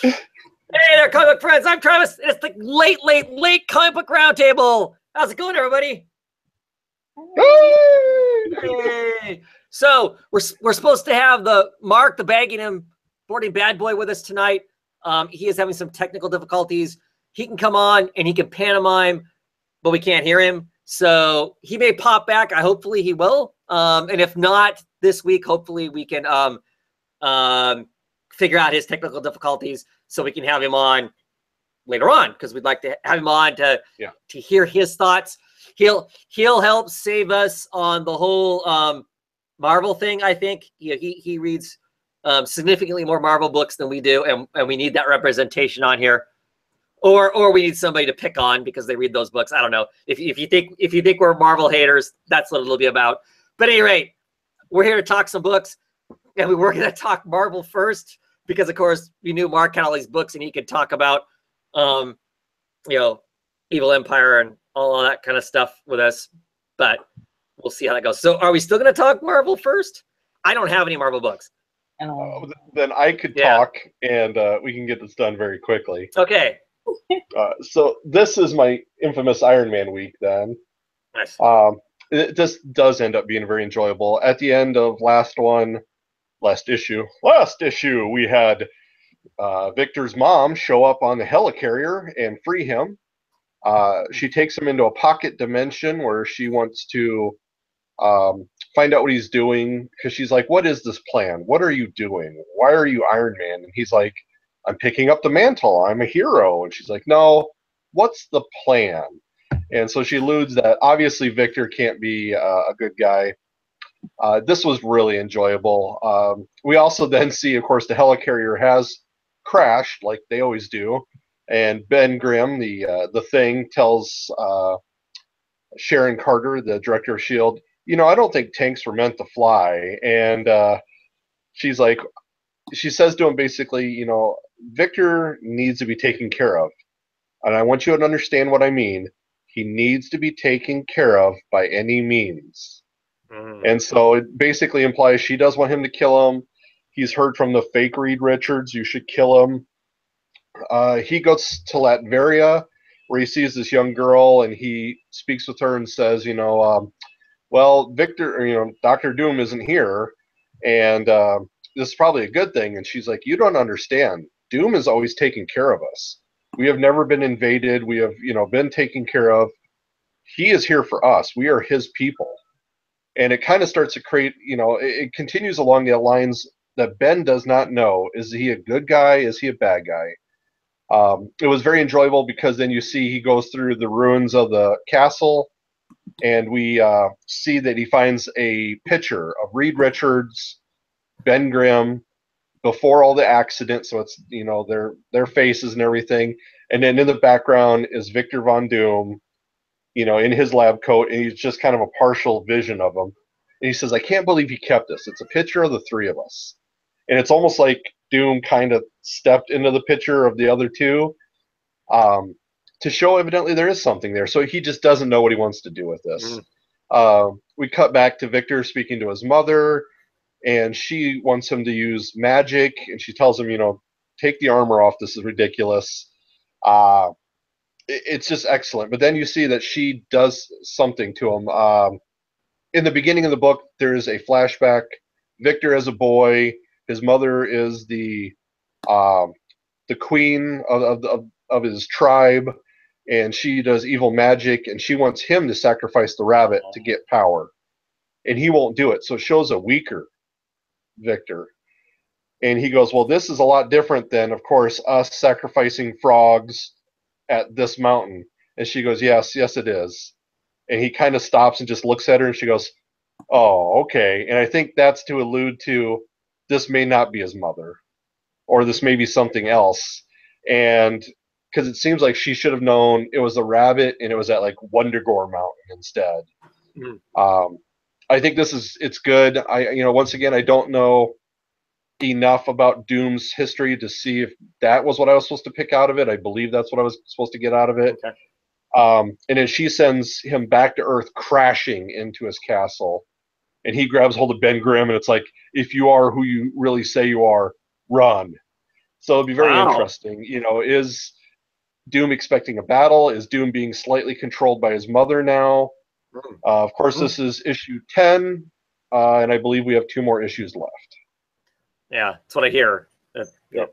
Hey there, comic book friends. I'm Travis. It's the late comic book roundtable. How's it going, everybody? Hey. So we're supposed to have the Mark, the Baggingham boarding bad boy, with us tonight. He is having some technical difficulties. He can come on and he can pantomime, but we can't hear him. So he may pop back. Hopefully he will. And if not this week, hopefully we can figure out his technical difficulties so we can have him on later on, because we'd like to have him on to hear his thoughts. He'll help save us on the whole Marvel thing. I think he reads significantly more Marvel books than we do, and we need that representation on here. Or we need somebody to pick on because they read those books. I don't know. If you think we're Marvel haters, that's what it'll be about. But at any rate, we're here to talk some books, and we were going to talk Marvel first because, of course, we knew Mark had all these books and he could talk about, Evil Empire and all of that kind of stuff with us. But we'll see how that goes. So, are we still going to talk Marvel first? I don't have any Marvel books. Then I could talk, and we can get this done very quickly. Okay. So this is my infamous Iron Man week then. Nice. This does end up being very enjoyable. At the end of last issue, we had Victor's mom show up on the helicarrier and free him. She takes him into a pocket dimension where she wants to find out what he's doing, because she's like, what is this plan? What are you doing? Why are you Iron Man? And he's like, I'm picking up the mantle. I'm a hero. And she's like, no, what's the plan? And so she alludes that obviously Victor can't be a good guy. This was really enjoyable. We also then see, of course, the helicarrier has crashed, like they always do. And Ben Grimm, the Thing, tells Sharon Carter, the director of S.H.I.E.L.D., I don't think tanks were meant to fly. And she's like, she says to him basically, Victor needs to be taken care of. And I want you to understand what I mean. He needs to be taken care of by any means. Mm. And so it basically implies she does want him to kill him. He's heard from the fake Reed Richards, you should kill him. He goes to Latveria, where he sees this young girl, and he speaks with her and says, well, Victor, Dr. Doom isn't here, and this is probably a good thing. And she's like, you don't understand. Doom is always taking care of us. We have never been invaded. We have, been taken care of. He is here for us. We are his people. And it kind of starts to create, it continues along the lines that Ben does not know. Is he a good guy? Is he a bad guy? It was very enjoyable because then you see he goes through the ruins of the castle, and we see that he finds a picture of Reed Richards, Ben Grimm, before all the accidents, so it's their faces and everything, and then in the background is Victor Von Doom, in his lab coat, and he's just kind of a partial vision of him. And he says, I can't believe he kept this. It's a picture of the three of us. And it's almost like Doom kind of stepped into the picture of the other two to show evidently there is something there. So he just doesn't know what he wants to do with this. We cut back to Victor speaking to his mother, and she wants him to use magic, and she tells him, take the armor off. This is ridiculous. It's just excellent. But then you see that she does something to him. In the beginning of the book, there is a flashback. Victor as a boy, his mother is the queen of his tribe, and she does evil magic, and she wants him to sacrifice the rabbit to get power. And he won't do it. So it shows a weaker Victor. And he goes, well, this is a lot different than, of course, us sacrificing frogs at this mountain. And she goes, yes, it is. And he kind of stops and just looks at her, and she goes, oh, okay. And I think that's to allude to this may not be his mother, or this may be something else. And because it seems like she should have known it was a rabbit, and it was at like Wundagore Mountain instead. Mm. I think it's good. Once again, I don't know enough about Doom's history to see if that was what I was supposed to pick out of it. I believe that's what I was supposed to get out of it. Okay. And then she sends him back to Earth, crashing into his castle, and he grabs hold of Ben Grimm, and it's like, if you are who you really say you are, run. So it'll be very interesting. You know, is Doom expecting a battle? Is Doom being slightly controlled by his mother now? Of course, this is issue 10, and I believe we have 2 more issues left. Yeah, that's what I hear.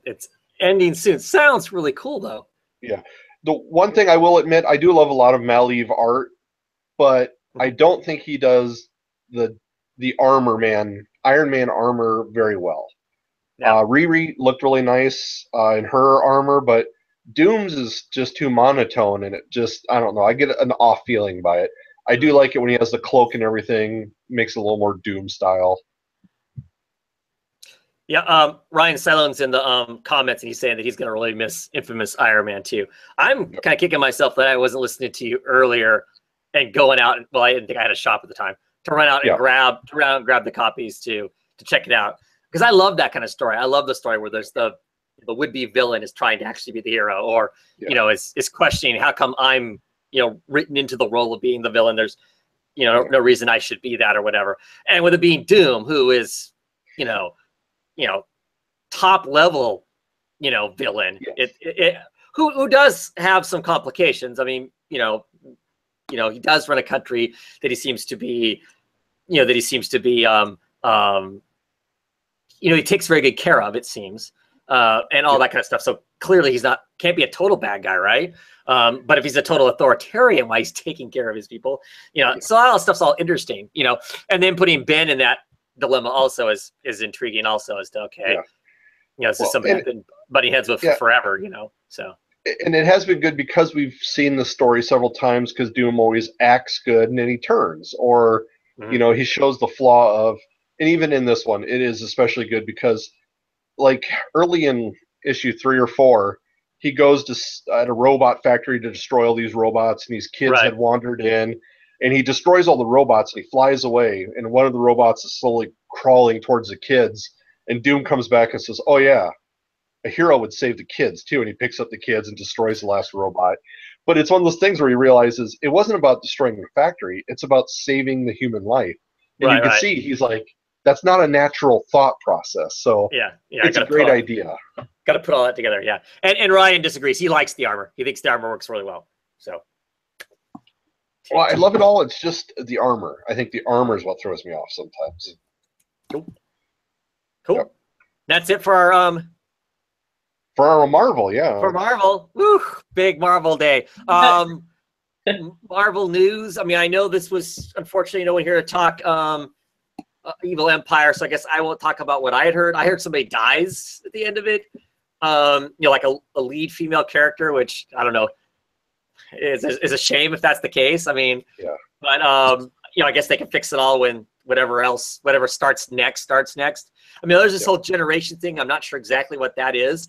It's ending soon. Sounds really cool, though. Yeah. The one thing I will admit, I do love a lot of Maleev art, but I don't think he does the Iron Man armor very well. Yeah. Riri looked really nice in her armor, but Doom's is just too monotone, and it just, I don't know, I get an off feeling by it. I do like it when he has the cloak and everything, makes it a little more Doom style. Yeah, Ryan Sellon's in the comments, and he's saying that he's going to really miss Infamous Iron Man 2. I'm kind of kicking myself that I wasn't listening to you earlier and going out. Well, I didn't think I had a shop at the time to run out and grab the copies to check it out, because I love that kind of story. I love the story where there's the would-be villain is trying to actually be the hero, or you know, is questioning how come I'm written into the role of being the villain. There's no reason I should be that or whatever. And with it being Doom, who is top level villain, who does have some complications. I mean, he does run a country that he seems to be he takes very good care of, it seems, and all that kind of stuff. So clearly can't be a total bad guy, right? But if he's a total authoritarian while he's taking care of his people, so all that stuff's all interesting, and then putting Ben in that dilemma also is intriguing also, as to this is somebody I've been butting heads with for forever, so. And it has been good because we've seen the story several times, because Doom always acts good and then he turns, or he shows the flaw of, and even in this one it is especially good because, like, early in issue 3 or 4, he goes at a robot factory to destroy all these robots, and these kids had wandered in, and he destroys all the robots and he flies away, and one of the robots is slowly crawling towards the kids, and Doom comes back and says, oh yeah, a hero would save the kids too, and he picks up the kids and destroys the last robot. But it's one of those things where he realizes it wasn't about destroying the factory, it's about saving the human life. And you can see he's like, that's not a natural thought process. So it's a great idea. Got to put all that together, And Ryan disagrees. He likes the armor. He thinks the armor works really well. So. Well, I love it all. It's just the armor. I think the armor is what throws me off sometimes. Cool. Yep. That's it for our Marvel, For Marvel. Woo, big Marvel day. Marvel news. I mean, I know this was unfortunately no one here to talk Evil Empire, so I guess I won't talk about what I had heard. I heard somebody dies at the end of it. Like a lead female character, which I don't know. Is a shame if that's the case. I mean, but I guess they can fix it all when whatever starts next. I mean, there's this whole generation thing. I'm not sure exactly what that is.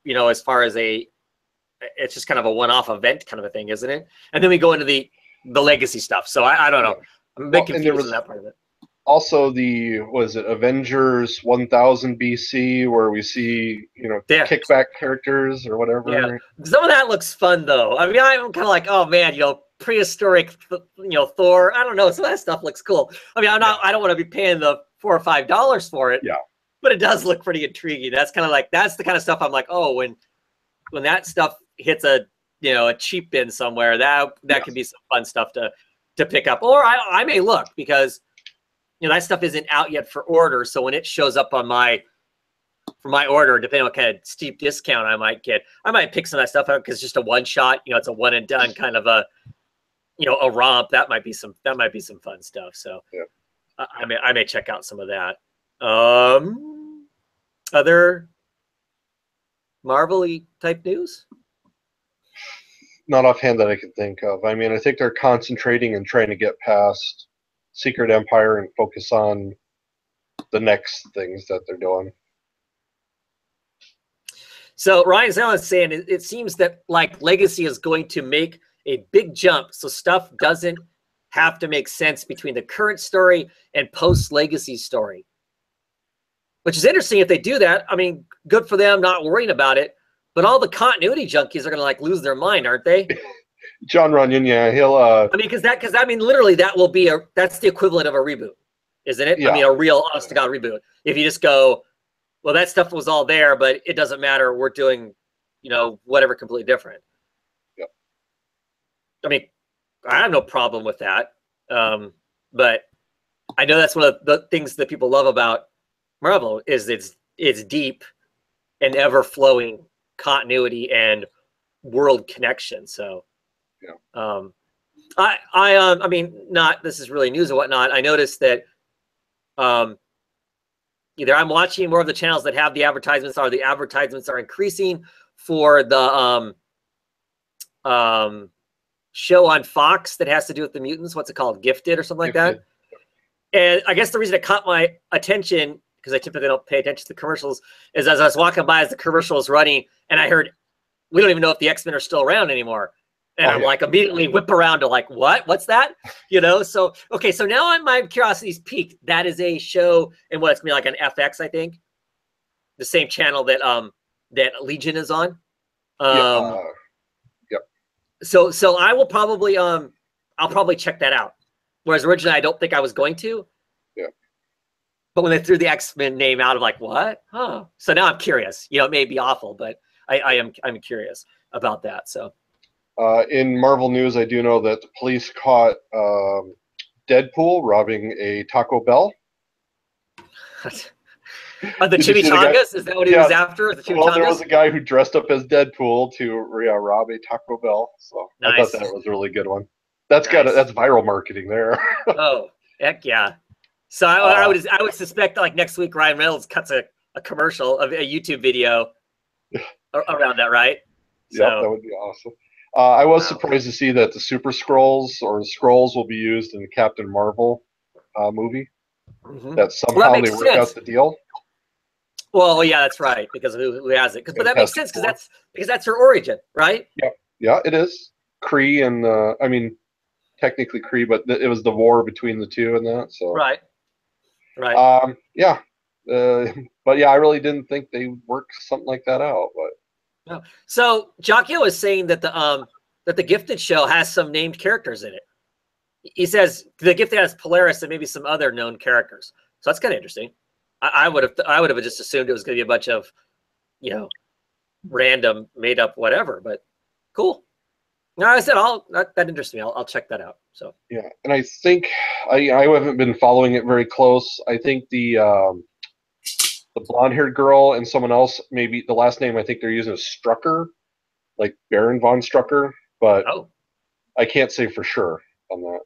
As far as it's just kind of a one-off event kind of a thing, isn't it? And then we go into the legacy stuff. So I don't know. I'm a bit confused on that part of it. Also, Avengers 1000 BC, where we see, kickback characters or whatever. Yeah. Some of that looks fun, though. I mean, I'm kind of like, oh, man, prehistoric, Thor. I don't know. Some of that stuff looks cool. I mean, I don't want to be paying the $4 or $5 for it. Yeah. But it does look pretty intriguing. That's kind of like, that's the kind of stuff I'm like, oh, when that stuff hits a cheap bin somewhere, that could be some fun stuff to pick up. Or I may look, because that stuff isn't out yet for order. So when it shows up on for my order, depending on what kind of steep discount I might get, I might pick some of that stuff out, because it's just a one shot. It's a one and done kind of a romp. That might be some fun stuff. So I may check out some of that. Other Marvel-y type news? Not offhand that I can think of. I mean, I think they're concentrating and trying to get past Secret Empire and focus on the next things that they're doing. So Ryan Zell is saying it seems that like Legacy is going to make a big jump, so stuff doesn't have to make sense between the current story and post-Legacy story. Which is interesting if they do that. I mean, good for them, not worrying about it. But all the continuity junkies are going to lose their mind, aren't they? John Runyon, he'll. I mean, because literally that will be that's the equivalent of a reboot, isn't it? Yeah. I mean, a real honest to God reboot. If you just go, well, that stuff was all there, but it doesn't matter. We're doing, you know, whatever completely different. Yep. I mean, I have no problem with that. But I know that's one of the things that people love about Marvel is it's deep and ever flowing continuity and world connection. So, yeah. I mean, not this is really news or whatnot. I noticed that either I'm watching more of the channels that have the advertisements, or the advertisements are increasing for the show on Fox that has to do with the mutants. What's it called? Gifted or something like that. And I guess the reason it caught my attention, because I typically don't pay attention to the commercials, is as I was walking by as the commercial was running, and I heard, we don't even know if the X-Men are still around anymore. And I'm like, immediately whip around to like, what? What's that? You know? So, okay, so now my curiosity's piqued. That is a show, and what, it's going to be like an FX, I think. The same channel that that Legion is on. Yep. So I will probably I'll probably check that out. Whereas originally I don't think I was going to. Yeah. But when they threw the X-Men name out, I'm like, what? Huh. So now I'm curious. You know, it may be awful, but I'm curious about that. So in Marvel news, I do know that the police caught Deadpool robbing a Taco Bell. The chimichangas? Is that what he was after? The well, there was a guy who dressed up as Deadpool to rob a Taco Bell. So nice. I thought that was a really good one. That's nice. That's viral marketing there. Oh, heck yeah. So I would suspect like next week Ryan Reynolds cuts a commercial of a YouTube video around that, right? Yep, that would be awesome. I was surprised to see that the Super Skrulls or the Skrulls will be used in the Captain Marvel movie. Mm-hmm. That somehow they work out the deal. Well, yeah, that's right, because of who has it. But that makes sense because that's her origin, right? Yeah, yeah, it is. Kree and I mean, technically Kree, but it was the war between the two and that. So right. Yeah, but yeah, I really didn't think they worked something like that out. But no. So Jockio is saying that the Gifted show has some named characters in it. He says the Gifted has Polaris and maybe some other known characters. So that's kind of interesting. I would have just assumed it was going to be a bunch of, you know, random made up whatever. But cool. No, I said that interests me. I'll check that out. So yeah, and I think I haven't been following it very close. I think the blonde-haired girl and someone else, maybe the last name I think they're using is Strucker, like Baron von Strucker, but I can't say for sure on that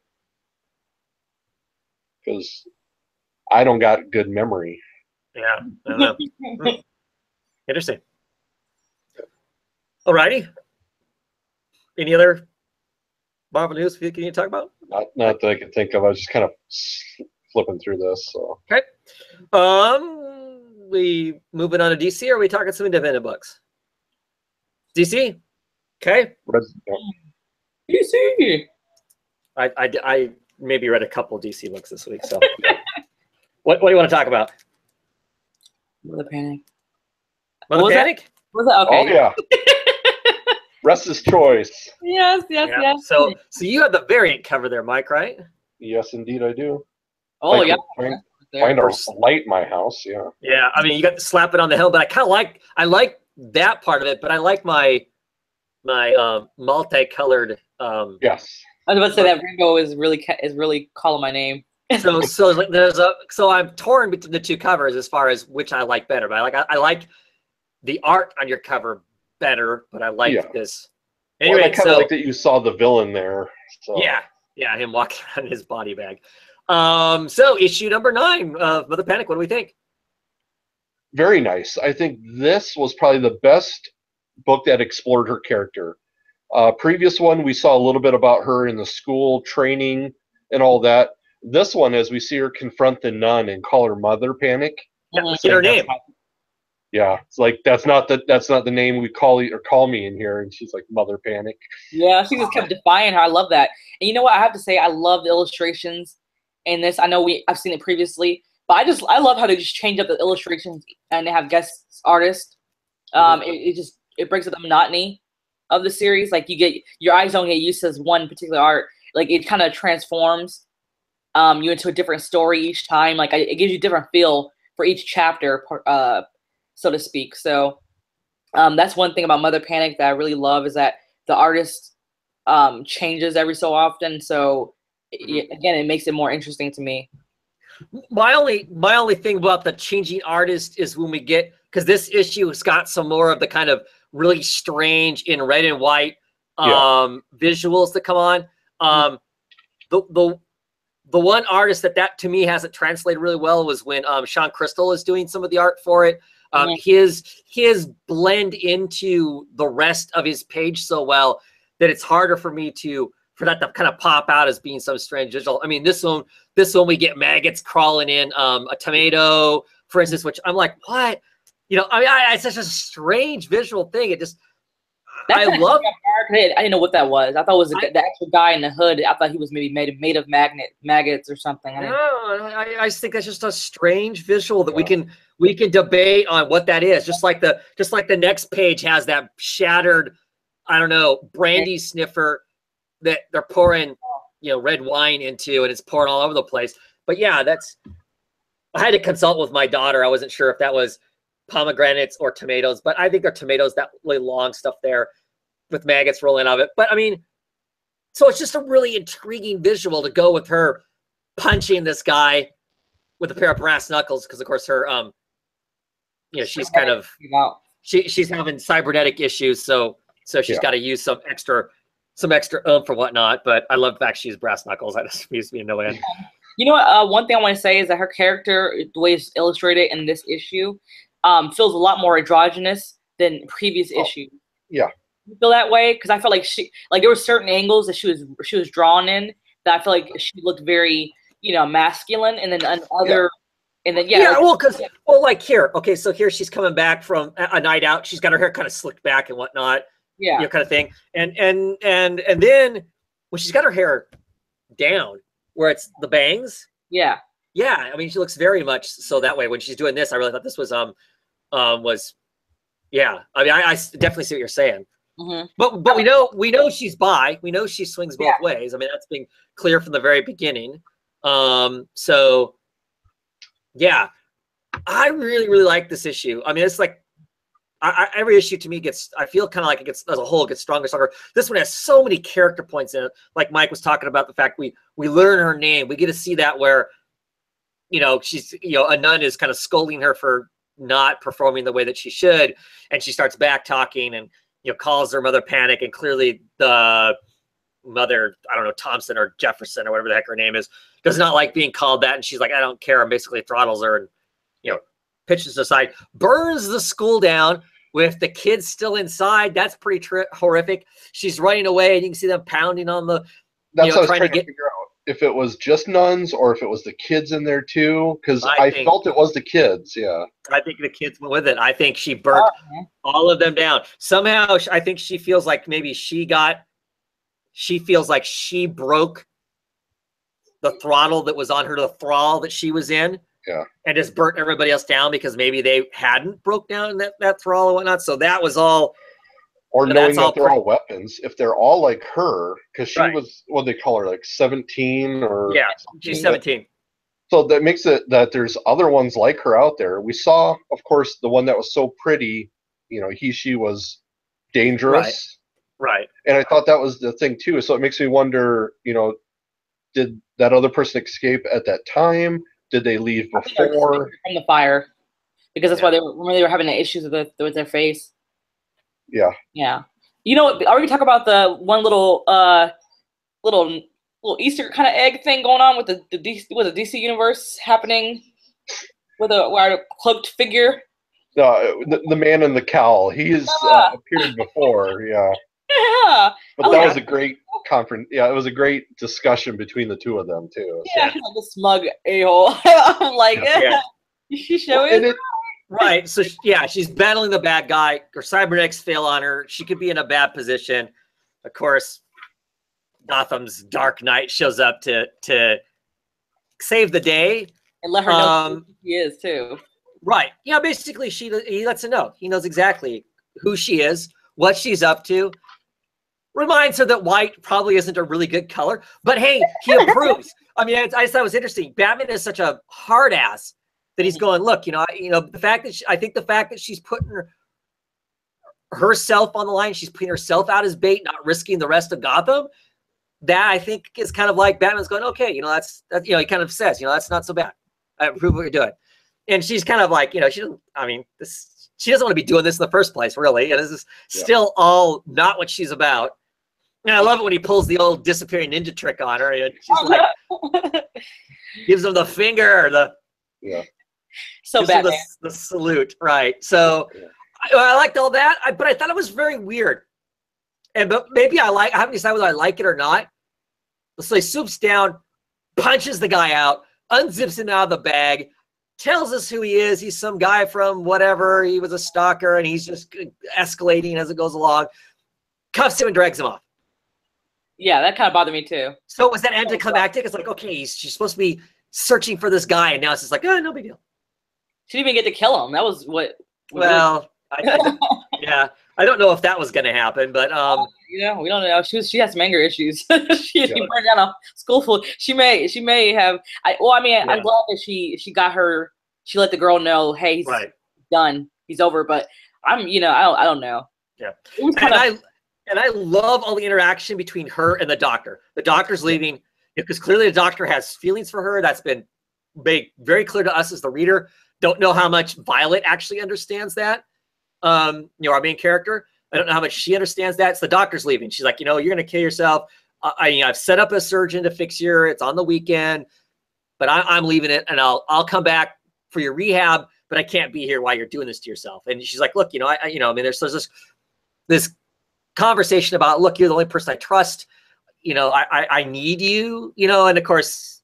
because I don't got good memory. Yeah, I don't know. Interesting. Alrighty. Any other Marvel news can you talk about? Not that I can think of. I was just kind of flipping through this. So okay. We moving on to DC, or are we talking some independent books? DC. Okay. DC. I maybe read a couple DC books this week. So what do you want to talk about? Mother Panic. Mother Panic? Was that okay? Oh yeah. Russ's choice. Yes. So you have the variant cover there, Mike, right? Yes, indeed, I do. Oh yeah. Find a light in my house. Yeah. Yeah, I mean, you got to slap it on the hill, but I like that part of it, but I like my multicolored. Yes. I was about to say that rainbow is really calling my name. so I'm torn between the two covers as far as which I like better. But I like the art on your cover better, but I like this. Anyway, I kind of like that you saw the villain there. So. Yeah, him walking around in his body bag. So issue number 9 of Mother Panic. What do we think? Very nice. I think this was probably the best book that explored her character. Previous one, we saw a little bit about her in the school training and all that. This one, as we see her confront the nun and call her Mother Panic. Yeah, we get her name. Yeah, it's like that's not the name we call me in here, and she's like Mother Panic. Yeah, she just kept defying her. I love that. And you know what? I have to say, I love the illustrations in this. I know I've seen it previously, but I love how they just change up the illustrations and they have guest artists. It breaks up the monotony of the series. Like your eyes don't get used to this one particular art. Like it kind of transforms you into a different story each time. Like it gives you a different feel for each chapter. so to speak. So that's one thing about Mother Panic that I really love, is that the artist changes every so often. So again, it makes it more interesting to me. My only thing about the changing artist is when we get, because this issue has got some more of the kind of really strange in red and white visuals that come on. The one artist that to me hasn't translated really well was when Sean Crystal is doing some of the art for it. His blend into the rest of his page so well that it's harder for me for that to kind of pop out as being some strange visual. I mean, this one we get maggots crawling in a tomato, for instance, which I'm like, what? You know, I mean, it's such a strange visual thing. It just, I love. I didn't know what that was. I thought it was the actual guy in the hood. I thought he was maybe made of maggots or something. I just think that's just a strange visual that we can debate on what that is. Just like the next page has that shattered, I don't know, brandy sniffer that they're pouring, you know, red wine into, and it's pouring all over the place. But yeah, I had to consult with my daughter. I wasn't sure if that was pomegranates or tomatoes, but I think they're tomatoes, that really long stuff there with maggots rolling out of it. But I mean, so it's just a really intriguing visual to go with her punching this guy with a pair of brass knuckles, because of course her you know, she's kind of she's having cybernetic issues, so she's got to use some extra oomph or whatnot. But I love the fact she's brass knuckles. That just amused me in no end. You know what? One thing I want to say is that her character, the way it's illustrated in this issue, feels a lot more androgynous than previous issues. Yeah. You feel that way? Because I felt like there were certain angles that she was drawn in that I feel like she looked very, you know, masculine, and then like here, okay, so here she's coming back from a night out. She's got her hair kind of slicked back and whatnot, you know, kind of thing. And then when she's got her hair down, where it's the bangs, yeah, I mean, she looks very much so that way. When she's doing this, I really thought this was yeah. I mean, I definitely see what you're saying. But we know she's bi. We know she swings both ways. I mean, that's been clear from the very beginning. So yeah, I really like this issue. I mean, it's like every issue to me I feel kind of like it gets, as a whole, gets stronger. This one has so many character points in it. Like Mike was talking about, the fact we learn her name. We get to see that where, you know, she's, you know, a nun is kind of scolding her for not performing the way that she should, and she starts back talking and, you know, calls her Mother Panic, and clearly the mother, I don't know, Thompson or Jefferson or whatever the heck her name is, does not like being called that, and she's like, I don't care, and basically throttles her and, you know, pitches aside, burns the school down with the kids still inside. That's pretty horrific. She's running away, and you can see them pounding on the, that's what I was trying to figure out, if it was just nuns or if it was the kids in there too, because I felt it was the kids. Yeah, I think the kids went with it. I think she burnt all of them down. Somehow I think she feels like maybe she feels like she broke the throttle that was on her, the thrall that she was in. Yeah. And just burnt everybody else down because maybe they hadn't broke down that thrall or whatnot. So that was all. Or knowing that they're all weapons, if they're all like her, because she was, what do they call her, like 17 or? Yeah, she's 17. So that makes it that there's other ones like her out there. We saw, of course, the one that was so pretty, you know, she was dangerous. Right. And I thought that was the thing too. So it makes me wonder, you know, did that other person escape at that time? Did they leave before? From the fire, because that's why they were having the issues with their face. Yeah. Yeah. You know, are we talking about the one little Easter kind of egg thing going on with the DC universe happening with a cloaked figure? The man in the cowl. He's appeared before. Yeah. Yeah. But that was a great conference. Yeah, it was a great discussion between the two of them too. Yeah, he's like a smug a-hole. I'm like, she showing it. Right. So yeah, she's battling the bad guy. Her cybernetics fail on her. She could be in a bad position. Of course, Gotham's Dark Knight shows up to save the day and let her know who she is too. Right. Yeah. Basically, he lets her know. He knows exactly who she is, what she's up to. Reminds her that white probably isn't a really good color, but hey, he approves. I mean, I just thought it was interesting. Batman is such a hard ass that he's going, look, the fact that I think the fact that she's putting herself on the line, she's putting herself out as bait, not risking the rest of Gotham. That I think is kind of like Batman's going, okay, that's he kind of says, that's not so bad. I approve what you're doing. And she's kind of like, she doesn't want to be doing this in the first place, really. And this is still all not what she's about. And I love it when he pulls the old disappearing ninja trick on her. And she's like, gives him the finger, so bad. The salute, right? So I liked all that, but I thought it was very weird. But maybe I haven't decided whether I like it or not. So he swoops down, punches the guy out, unzips him out of the bag, tells us who he is. He's some guy from whatever. He was a stalker, and he's just escalating as it goes along. Cuffs him and drags him off. Yeah, that kind of bothered me too. So was that anticlimactic? It's like, okay, she's supposed to be searching for this guy, and now it's just like, oh, no big deal. She didn't even get to kill him. That was what. Well, yeah, I don't know if that was going to happen, but we don't know. She has some anger issues. She burned down a school full. She may have. I'm glad that she let the girl know, hey, he's done. He's over. But I don't know. Yeah, and I love all the interaction between her and the doctor. The doctor's leaving because clearly the doctor has feelings for her. That's been made very clear to us as the reader. Don't know how much Violet actually understands that. Our main character. I don't know how much she understands that. So the doctor's leaving. She's like, you're going to kill yourself. I've set up a surgeon to fix you. It's on the weekend, but I'm leaving it, and I'll come back for your rehab, but I can't be here while you're doing this to yourself. And she's like, look, there's this conversation about, look, you're the only person I trust. I need you. And of course,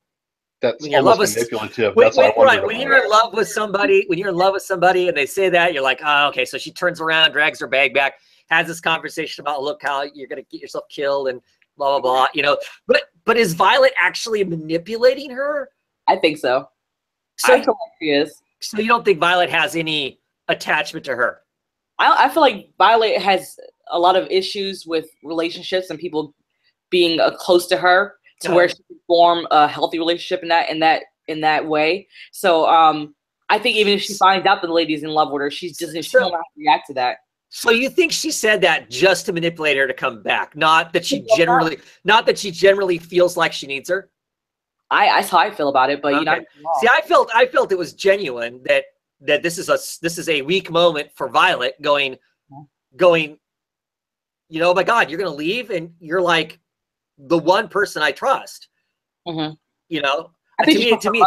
that's almost manipulative. When you're in love with somebody, and they say that, you're like, oh, okay. So she turns around, drags her bag back, has this conversation about, look how you're going to get yourself killed and blah, blah, blah, but is Violet actually manipulating her? I think so. I feel like she is. So you don't think Violet has any attachment to her? I feel like Violet has a lot of issues with relationships and people being close to her to where she can form a healthy relationship in that way. So I think even if she finds out that the lady's in love with her, she don't know how to react to that. So you think she said that just to manipulate her to come back, not that she generally feels like she needs her? That's how I feel about it, but okay. See, I felt it was genuine that this is a weak moment for Violet going, oh my God, you're gonna leave, and you're like the one person I trust. Mm-hmm. I think to me,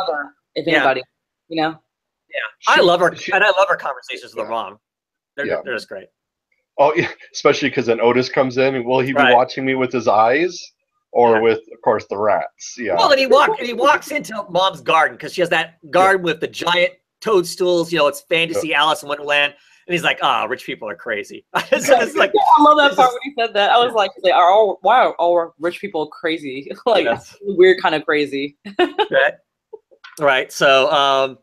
if anybody, Yeah, I love her, and I love her conversations with her mom. They're just great. Oh, yeah, especially because then Otis comes in, and will he be watching me with his eyes? Or with, of course, the rats. Yeah. Well, and he walks into Mom's garden because she has that garden with the giant toadstools. It's fantasy Alice in Wonderland, and he's like, rich people are crazy." It's like, I love that part when he said that. I was like, why are all rich people crazy? Weird kind of crazy. Right. So, I'm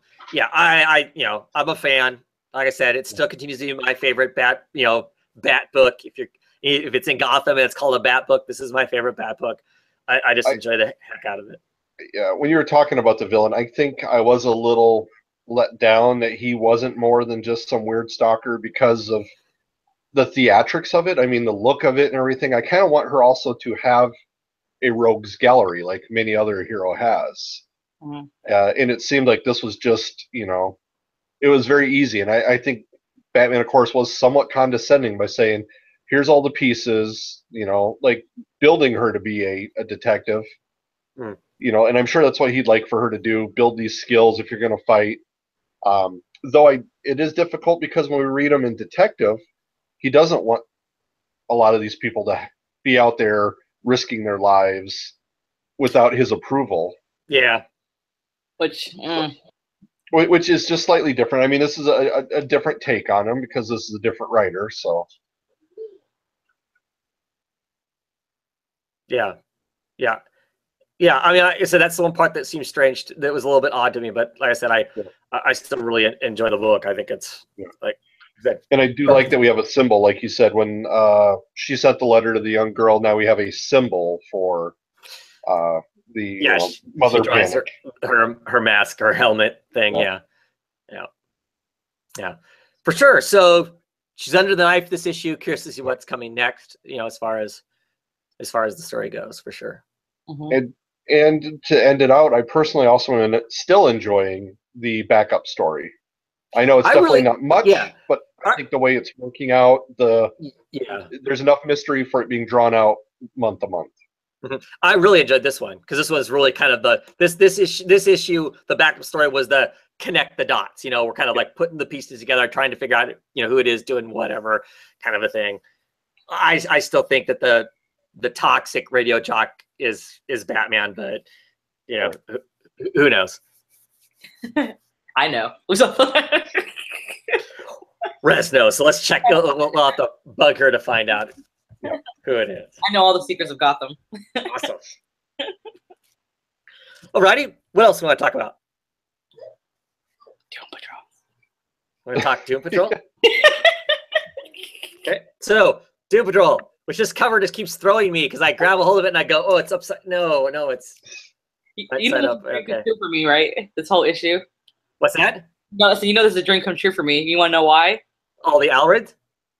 a fan. Like I said, it still continues to be my favorite Bat book. If it's in Gotham and it's called a Bat book, this is my favorite Bat book. I just enjoy the heck out of it. Yeah, when you were talking about the villain, I think I was a little let down that he wasn't more than just some weird stalker because of the theatrics of it. I mean, the look of it and everything. I kind of want her also to have a rogues gallery like many other hero has. Mm-hmm. And it seemed like this was just, it was very easy. And I think Batman, of course, was somewhat condescending by saying, here's all the pieces, like building her to be a detective, and I'm sure that's what he'd like for her to do, build these skills if you're going to fight. Though it is difficult because when we read him in Detective, he doesn't want a lot of these people to be out there risking their lives without his approval. Yeah. Which is just slightly different. I mean, this is a different take on him because this is a different writer, so... Yeah. I mean, like I said, that's the one part that seems strange. That was a little bit odd to me, but like I said, I still really enjoy the book. I think it's and I do like that we have a symbol, like you said, when she sent the letter to the young girl. Now we have a symbol for the mother panic. Her mask, her helmet thing. Yeah. Yeah, for sure. So she's under the knife this issue. Curious to see what's coming next, as far as the story goes, for sure. And to end it out, I personally also am still enjoying the backup story. I know it's definitely not much, but I think the way it's working out, there's enough mystery for it being drawn out month to month. I really enjoyed this one because this was really kind of this issue. The backup story was the connect the dots. We're kind of like putting the pieces together, trying to figure out who it is doing whatever kind of a thing. I still think that the toxic radio jock is Batman, but who knows? I know. Rez knows, so let's check. We'll have to bug her to find out who it is. I know all the secrets of Gotham. Awesome. Alrighty, what else do we want to talk about? Doom Patrol. We're going to talk Doom Patrol? Okay, so Doom Patrol, which this cover just keeps throwing me because I grab a hold of it and I go, oh, it's upside. No, it's upside up. Okay. For me, right? This whole issue. What's that? No, so this is a dream come true for me. You want to know why? All the Alrids?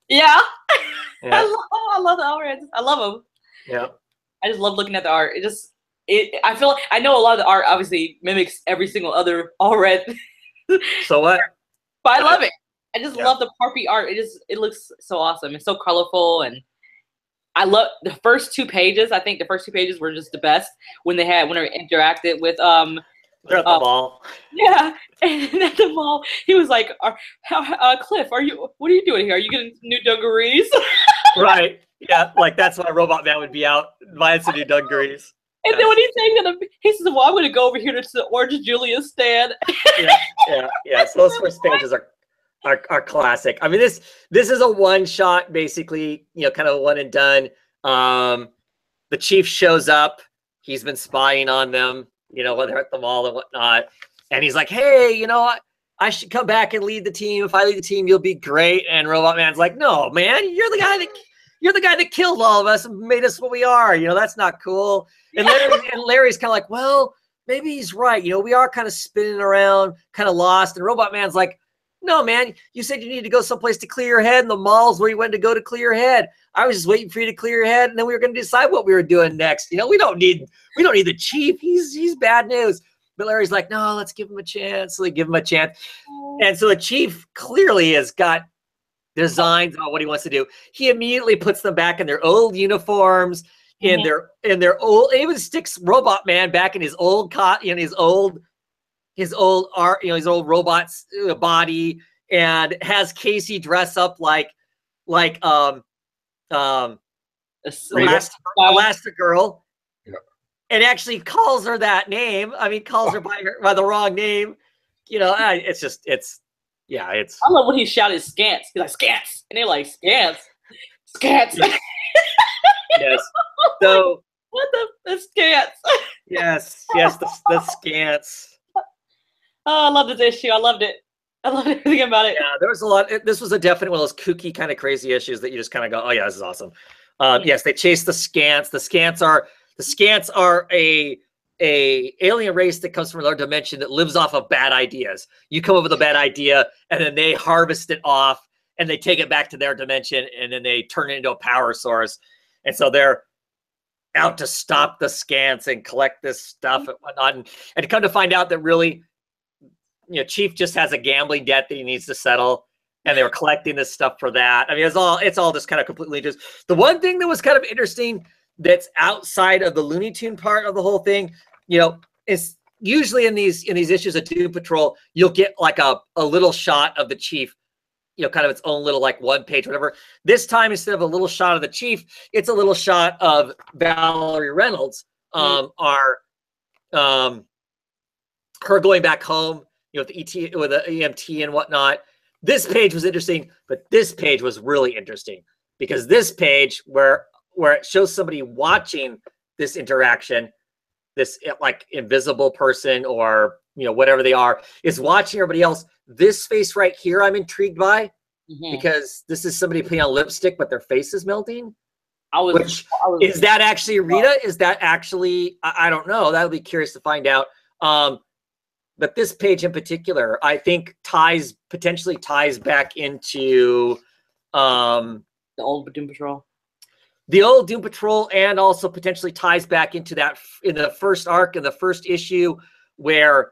Yeah. I love the Alrids. I love them. Yeah. I just love looking at the art. I feel like I know a lot of the art obviously mimics every single other Alred. So what? But I love it. I just love the Harpy art. It looks so awesome. It's so colorful, and I love the first 2 pages. I think the first 2 pages were just the best when they interacted with They're at the mall. Yeah, and at the mall, he was like, "Cliff, what are you doing here? Are you getting new dungarees?" Right. Yeah, like that's why Robot Man would be out buying some new dungarees. And then when he's saying he says, "Well, I'm going to go over here to the Orange Julius stand." Yeah. So those first pages are classic. I mean, this is a one shot, basically. Kind of a one and done. The chief shows up. He's been spying on them. When they're at the mall and whatnot. And he's like, hey, I should come back and lead the team. If I lead the team, you'll be great. And Robot Man's like, no, man, you're the guy that killed all of us and made us what we are. That's not cool. And Larry's kind of like, well, maybe he's right. We are kind of spinning around, kind of lost. And Robot Man's like, no, man, you said you need to go someplace to clear your head, and the mall's where you went to go to clear your head. I was just waiting for you to clear your head, and then we were going to decide what we were doing next. We don't need the chief. He's bad news. But Larry's like, no, let's give him a chance. So they give him a chance. And so the chief clearly has got designs on what he wants to do. He immediately puts them back in their old uniforms, in their old, even sticks Robot Man back in his old his old art, his old robot's body, and has Casey dress up like Elastigirl, and actually calls her that name. I mean, calls her by the wrong name. It's. I love when he shouted "Scants." He's like "Scants," and they're like "Scants, Scants." Yes. So what the Scants? Yes, the Scants. Oh, I love this issue. I loved it. I loved everything about it. Yeah, there was a lot. This was a definite one of those kooky kind of crazy issues that you just kind of go, oh yeah, this is awesome. Yes, they chase the Scants. The Scants are a alien race that comes from another dimension that lives off of bad ideas. You come up with a bad idea, and then they harvest it off, and they take it back to their dimension, and then they turn it into a power source. And so they're out to stop the Scants and collect this stuff and whatnot. And to come to find out that really, Chief just has a gambling debt that he needs to settle, and they were collecting this stuff for that. I mean, it's all just kind of completely just. The one thing that was kind of interesting that's outside of the Looney Tune part of the whole thing, is usually in these issues of Doom Patrol, you'll get like a little shot of the Chief, kind of its own little like one page, whatever. This time, instead of a little shot of the Chief, it's a little shot of Valerie Reynolds, her going back home, with the EMT and whatnot. This page was interesting, but this page was really interesting because this page where it shows somebody watching this interaction, this like invisible person or whatever they are, is watching everybody else. This face right here, I'm intrigued by because this is somebody putting on lipstick, but their face is melting. Is that actually Rita? Is that actually? I don't know. That would be curious to find out. this page in particular, I think potentially ties back into the old Doom Patrol. The old Doom Patrol, and also potentially ties back into that in the first arc, in the first issue, where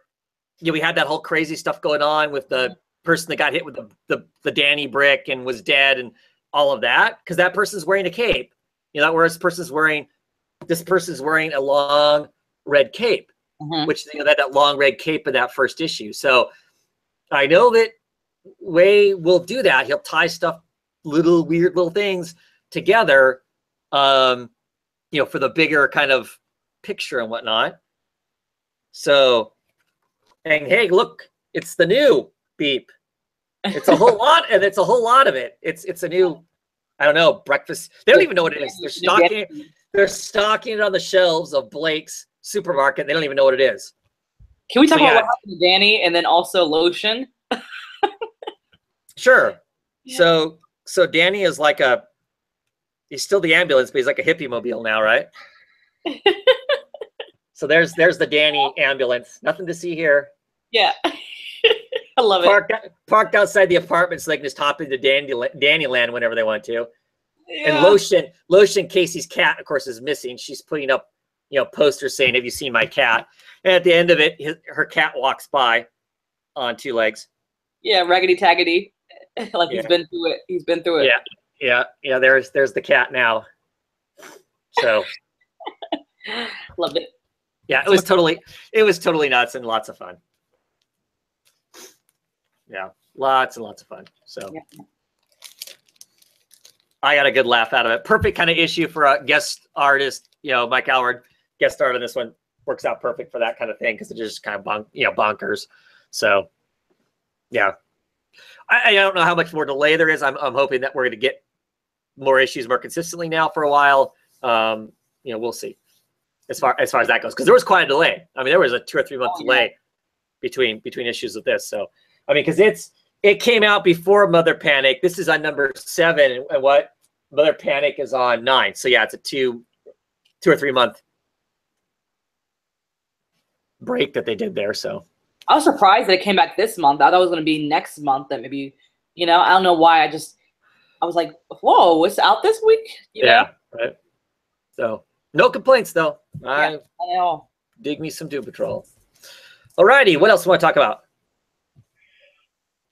we had that whole crazy stuff going on with the person that got hit with the Danny brick and was dead and all of that, because that person's wearing a cape. Whereas this person's wearing a long red cape, which that long red cape in that first issue. So I know that Way will do that. He'll tie stuff, weird little things together, for the bigger kind of picture and whatnot. So, and hey, look, it's the new Beep. It's a whole lot, and it's a whole lot of it. It's a new, I don't know, breakfast. They don't even know what it is. They're stocking it on the shelves of Blake's supermarket. They don't even know what it is. Can we talk about what happened to Danny and then also Lotion? Sure. Yeah. So Danny is like he's still the ambulance, but he's like a hippie mobile now, right? So there's the Danny ambulance. Nothing to see here. Yeah. I love it. Parked outside the apartment so they can just hop into Dannyland whenever they want to. Yeah. And Lotion, Casey's cat, of course, is missing. She's putting up, posters saying, "Have you seen my cat?" And at the end of it, her cat walks by on two legs. Yeah, raggedy taggedy. Like he's been through it. He's been through it. Yeah. There's the cat now. So loved it. Yeah, it was totally nuts and lots of fun. Yeah, lots and lots of fun. So I got a good laugh out of it. Perfect kind of issue for a guest artist. Mike Howard guest star on this one works out perfect for that kind of thing because it just kind of bonkers. So yeah. I don't know how much more delay there is. I'm hoping that we're going to get more issues more consistently now for a while. We'll see as far as that goes, because there was quite a delay. I mean, there was a 2 or 3 month delay between issues of this. So I mean, because it came out before Mother Panic. This is on number 7, and what Mother Panic is on 9. So yeah, it's a 2 or 3 month break that they did there. So. I was surprised that it came back this month. I thought it was going to be next month. That maybe, I don't know why. I was like, whoa, it's out this week? Yeah, right. So no complaints though. I know. Dig me some Doom Patrol. Alrighty, what else do you want to talk about,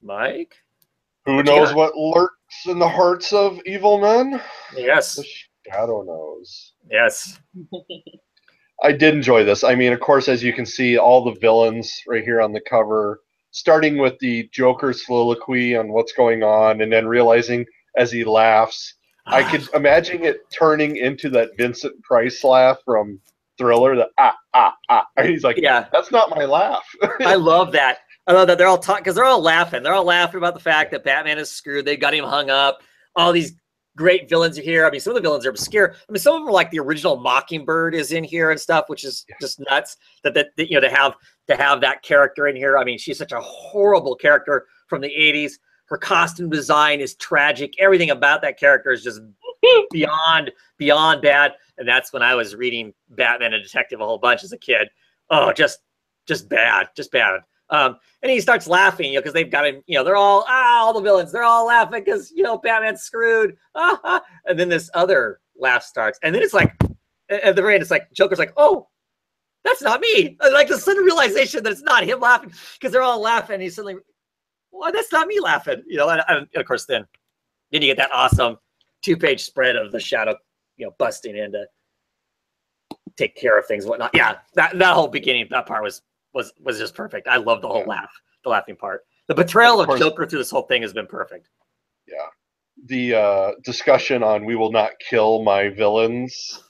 Mike? Who knows what lurks in the hearts of evil men? Yes. The shadow knows. Yes. I did enjoy this. I mean, of course, as you can see, all the villains right here on the cover, starting with the Joker's soliloquy on what's going on, and then realizing as he laughs, I could imagine it turning into that Vincent Price laugh from Thriller, the And he's like, yeah, that's not my laugh. I love that. I love that they're all talking because they're all laughing. They're all laughing about the fact that Batman is screwed. They got him hung up. All these great villains are here. I mean, some of the villains are obscure. I mean, some of them are like the original Mockingbird is in here and stuff, which is just nuts. That to have that character in here. I mean, she's such a horrible character from the 80s. Her costume design is tragic. Everything about that character is just beyond bad. And that's when I was reading Batman and Detective a whole bunch as a kid. Oh, just bad. And he starts laughing, because they've got him, they're all the villains, they're all laughing because, Batman's screwed. And then this other laugh starts. And then it's like, at the very end, it's like, Joker's like, oh, that's not me. Like the sudden realization that it's not him laughing because they're all laughing. And he's suddenly, well, that's not me laughing. And of course, then you get that awesome 2-page spread of the Shadow, busting in to take care of things and whatnot. Yeah, that whole beginning, that part was just perfect. I love the whole the laughing part. The betrayal of Joker through this whole thing has been perfect. Yeah. The discussion on we will not kill my villains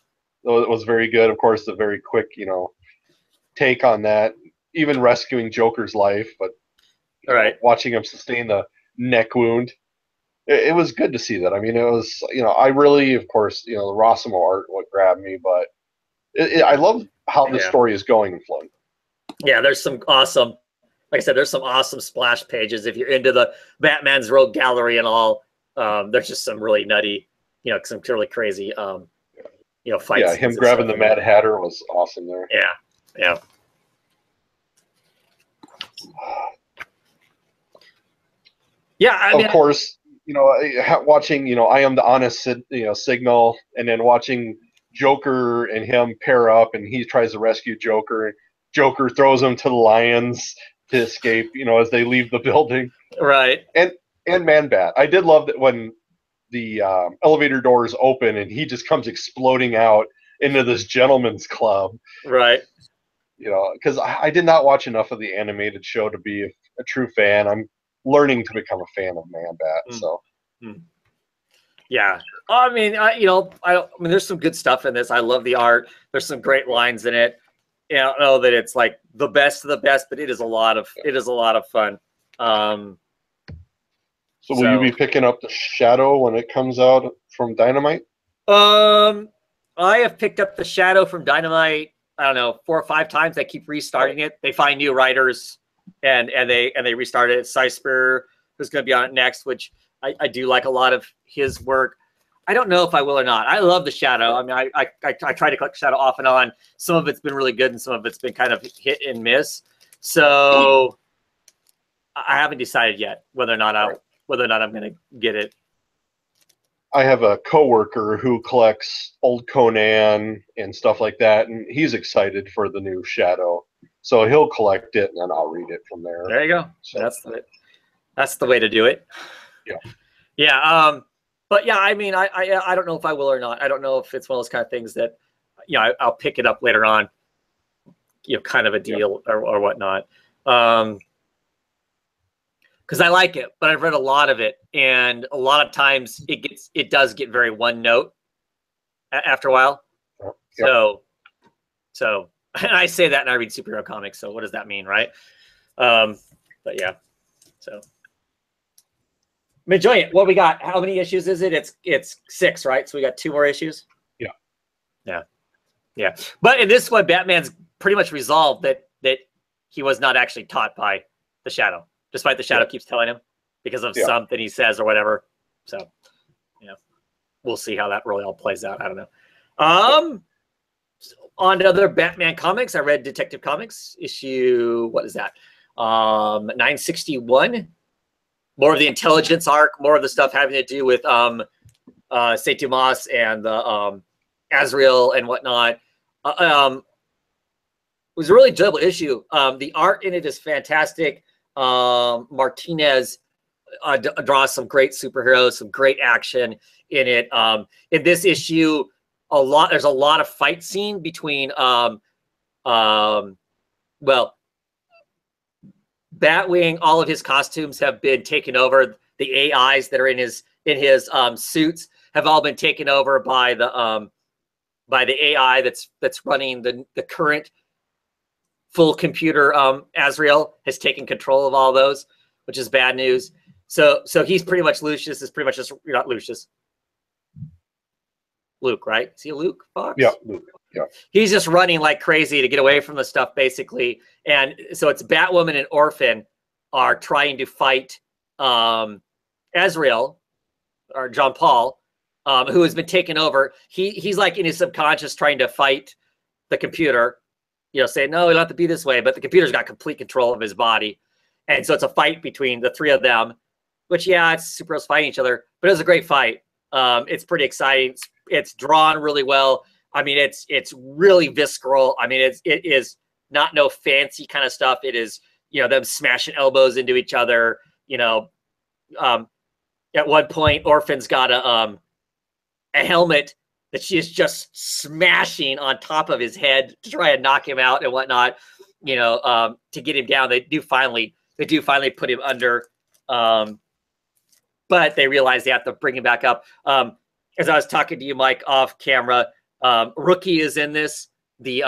was very good. Of course, the very quick, take on that. Even rescuing Joker's life, but watching him sustain the neck wound. It was good to see that. I mean, it was, I really, of course, the Rossimo art what grabbed me, but I love how the story is going in Flynn. Yeah, there's some awesome, like I said, there's some awesome splash pages. If you're into the Batman's Rogue Gallery and all, there's just some really nutty, some really crazy, fights. Yeah, him grabbing the Mad Hatter was awesome there. Yeah. Yeah, I mean, of course, watching, I Am the Honest, Signal, and then watching Joker and him pair up, and he tries to rescue Joker. Joker throws him to the lions to escape, as they leave the building. right. And Man-Bat. I did love that when the elevator doors open and he just comes exploding out into this gentleman's club. Right. Because I did not watch enough of the animated show to be a true fan. I'm learning to become a fan of Man-Bat. So, yeah. I mean, I mean, there's some good stuff in this. I love the art. There's some great lines in it. I don't know that it's like the best of the best, but it is a lot of fun. So will you be picking up the Shadow when it comes out from Dynamite? I have picked up the Shadow from Dynamite, I don't know, 4 or 5 times. They keep restarting it. They find new writers and they restart it. It's Spear who's going to be on it next, which I do like a lot of his work. I don't know if I will or not. I love the Shadow. I mean, I try to collect Shadow off and on. Some of it's been really good and some of it's been kind of hit and miss. So I haven't decided yet whether or not I'm going to get it. I have a coworker who collects old Conan and stuff like that, and he's excited for the new Shadow. So he'll collect it, and then I'll read it from there. There you go. So, that's the way to do it. Yeah. Yeah. But yeah, I mean, I don't know if I will or not. I don't know if it's one of those kind of things that, I'll pick it up later on, kind of a deal or whatnot. Because I like it, but I've read a lot of it, and a lot of times it does get very one note after a while. Yeah. So and I say that and I read superhero comics. So what does that mean, right? But yeah, so I'm enjoying it. What we got? How many issues is it? It's 6, right? So we got 2 more issues. Yeah. But in this one, Batman's pretty much resolved that he was not actually taught by the Shadow, despite the Shadow keeps telling him because of something he says or whatever. So, we'll see how that really all plays out. I don't know. On to other Batman comics, I read Detective Comics issue. What is that? 961. More of the intelligence arc, more of the stuff having to do with Saint Dumas and the Azrael and whatnot. It was a really enjoyable issue. The art in it is fantastic. Martinez draws some great superheroes, some great action in it. In this issue, there's a lot of fight scene between Batwing. All of his costumes have been taken over. The AIs that are in his suits have all been taken over by the AI that's running the current full computer. Azrael has taken control of all those, which is bad news. So he's pretty much Lucius is pretty much just not Lucius. Luke, right? Is he a Luke Fox? Yeah, Luke. Yeah. He's just running like crazy to get away from the stuff, basically. And so it's Batwoman and Orphan are trying to fight Azrael or John Paul, who has been taken over. He's like in his subconscious trying to fight the computer, saying, no, you don't have to be this way. But the computer's got complete control of his body. And so it's a fight between the 3 of them, which, it's superheroes fighting each other. But it was a great fight. It's pretty exciting. It's drawn really well. I mean, it's really visceral. I mean, it is not no fancy kind of stuff. It is, them smashing elbows into each other. At one point, Orphan's got a helmet that she is just smashing on top of his head to try and knock him out and whatnot. To get him down. They do finally put him under, but they realize they have to bring him back up. As I was talking to you, Mike, off camera, Rookie is in this. The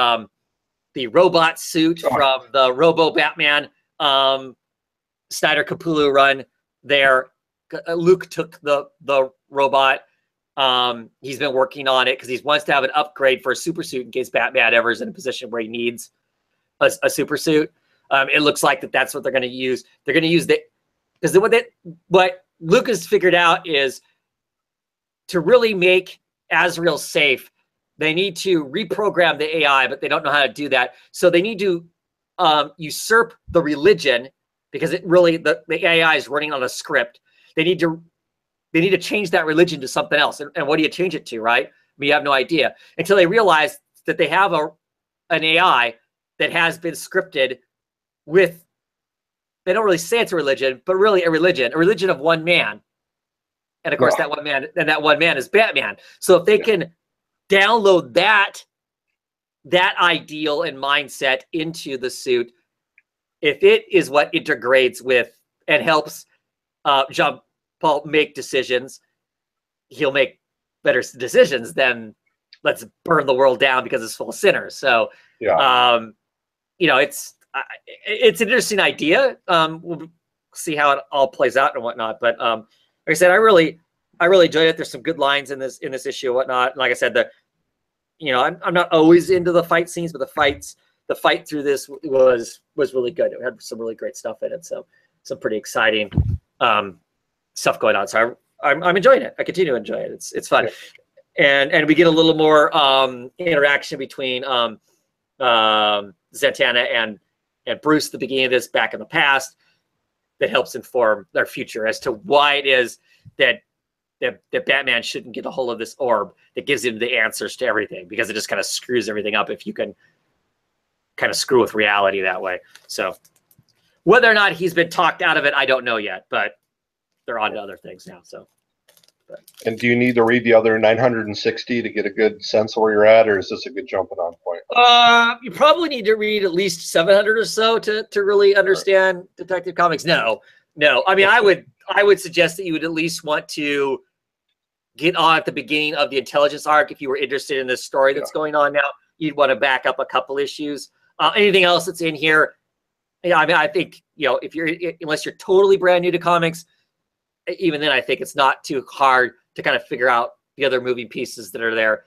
robot suit from the Robo Batman Snyder Capullo run there. Luke took the robot. He's been working on it because he wants to have an upgrade for a super suit in case Batman ever is in a position where he needs a super suit. It looks like that's what they're going to use. They're going to use because what Luke has figured out is to really make Azrael safe, they need to reprogram the AI, but they don't know how to do that. So they need to usurp the religion, because it really the AI is running on a script. They need to change that religion to something else. And what do you change it to, right? I mean, you have no idea until they realize that they have an AI that has been scripted with, they don't really say it's a religion, but really a religion of one man. And of course, that one man is Batman. So if they can download that ideal and mindset into the suit, if it is what integrates with and helps Jean-Paul make decisions, he'll make better decisions than let's burn the world down because it's full of sinners. So, you know, it's an interesting idea. We'll see how it all plays out and whatnot. But like I said, I really enjoyed it. There's some good lines in this issue and whatnot. Like I said, I'm not always into the fight scenes, but the fight through this was really good. It had some really great stuff in it. So some pretty exciting stuff going on. So I'm enjoying it. I continue to enjoy it. It's fun. And we get a little more interaction between Zatanna and Bruce at the beginning of this, back in the past, that helps inform their future as to why it is that Batman shouldn't get a hold of this orb that gives him the answers to everything, because it just kind of screws everything up if you can kind of screw with reality that way. So whether or not he's been talked out of it, I don't know yet, but they're on to other things now. So. And do you need to read the other 960 to get a good sense of where you're at, or is this a good jumping on point? You probably need to read at least 700 or so to really understand Detective Comics. No. I mean, I would suggest that you would at least want to get on at the beginning of the intelligence arc if you were interested in this story that's going on now. You'd want to back up a couple issues. Anything else that's in here, I mean, I think, if you're, unless you're totally brand new to comics, even then, I think it's not too hard to kind of figure out the other moving pieces that are there,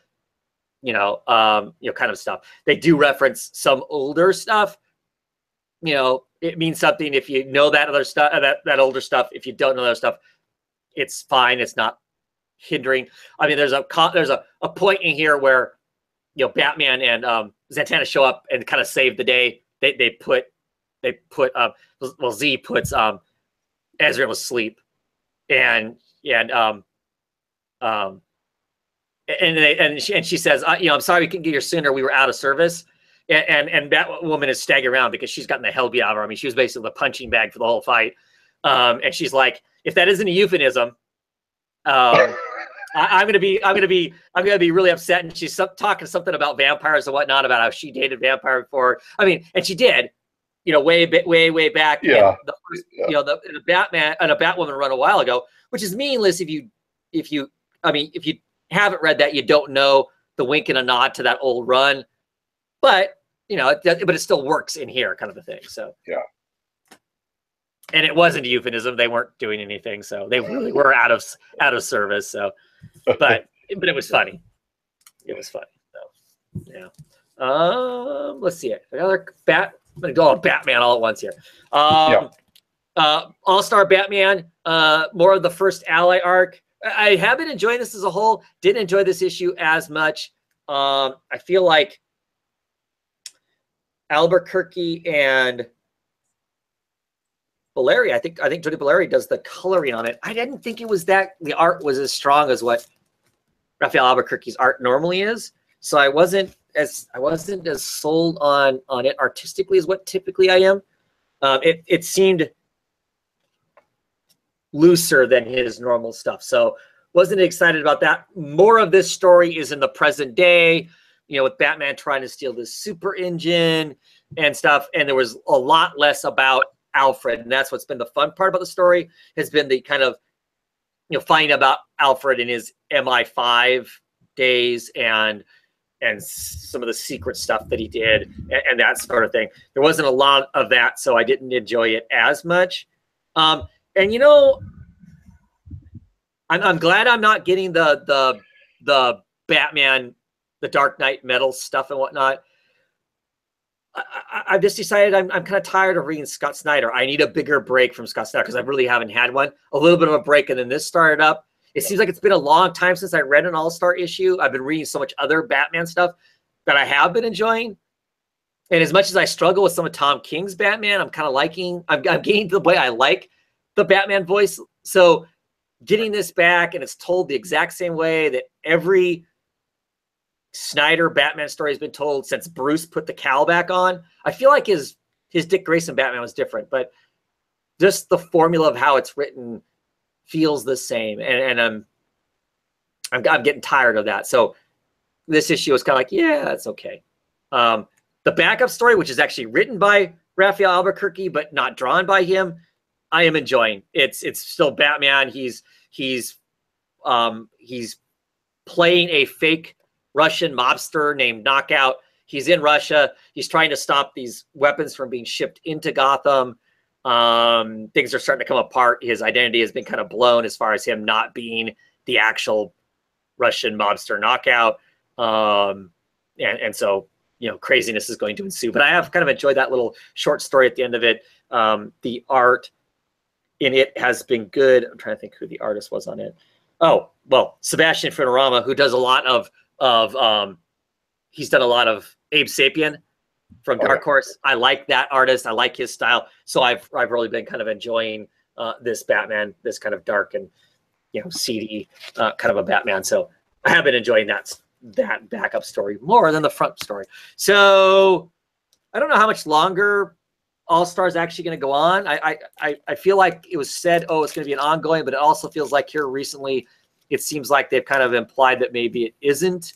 kind of stuff. They do reference some older stuff. It means something if you know that other stuff, that older stuff. If you don't know that stuff, it's fine. It's not hindering. I mean, there's a point in here where, Batman and Zatanna show up and kind of save the day. They put Z puts Ezra asleep. And she says, I'm sorry we couldn't get here sooner. We were out of service. And that woman is staggering around because she's gotten the hell beat out of her. I mean, she was basically the punching bag for the whole fight. And she's like, if that isn't a euphemism, I'm gonna be really upset. And she's talking something about vampires and whatnot, about how she dated vampire before. I mean, and she did. Way back. Yeah. The first, the Batman and a Batwoman run a while ago, which is meaningless if you haven't read that, you don't know the wink and a nod to that old run, but but it still works in here, kind of a thing. So and it wasn't a euphemism. They weren't doing anything, so they really were out of service. So, but it was funny. It was funny. So let's see it. Another I'm going to go on Batman all at once here. All-Star Batman, more of the first Ally arc. I have been enjoying this as a whole. Didn't enjoy this issue as much. I feel like Albuquerque and Valeri, I think Jody Valeri does the coloring on it. I didn't think it was the art was as strong as what Raphael Albuquerque's art normally is. So I wasn't as sold on it artistically as what typically I am. It seemed looser than his normal stuff, so wasn't excited about that. More of this story is in the present day, with Batman trying to steal this super engine and stuff, and there was a lot less about Alfred, and that's what's been the fun part about the story, has been the kind of finding about Alfred in his MI5 days and some of the secret stuff that he did and that sort of thing. There wasn't a lot of that, so I didn't enjoy it as much. And I'm glad I'm not getting the Batman, the Dark Knight metal stuff and whatnot. I've just decided I'm kind of tired of reading Scott Snyder. I need a bigger break from Scott Snyder because I really haven't had one. A little bit of a break, and then this started up. It seems like it's been a long time since I read an All-Star issue. I've been reading so much other Batman stuff that I have been enjoying. And as much as I struggle with some of Tom King's Batman, I'm kind of liking, I'm getting to the way I like the Batman voice. So getting this back, and it's told the exact same way that every Snyder Batman story has been told since Bruce put the cowl back on. I feel like his Dick Grayson Batman was different, but just the formula of how it's written feels the same. And I'm getting tired of that. So this issue is kind of like, yeah, that's okay. The backup story, which is actually written by Raphael Albuquerque, but not drawn by him, I am enjoying. It's still Batman. He's playing a fake Russian mobster named Knockout. He's in Russia. He's trying to stop these weapons from being shipped into Gotham. Things are starting to come apart. His identity has been kind of blown as far as him not being the actual Russian mobster Knockout. And so, you know, craziness is going to ensue. But I have kind of enjoyed that little short story at the end of it. The art in it has been good. I'm trying to think who the artist was on it. Oh, well, Sebastian Finorama, who does a lot of he's done a lot of Abe Sapien from Dark Horse. I like that artist. I like his style. So I've really been kind of enjoying this Batman, this kind of dark and, you know, seedy kind of a Batman. So I have been enjoying that backup story more than the front story. So I don't know how much longer All-Star is actually going to go on. I feel like it was said, oh, it's going to be an ongoing, but it also feels like here recently it seems like they've kind of implied that maybe it isn't.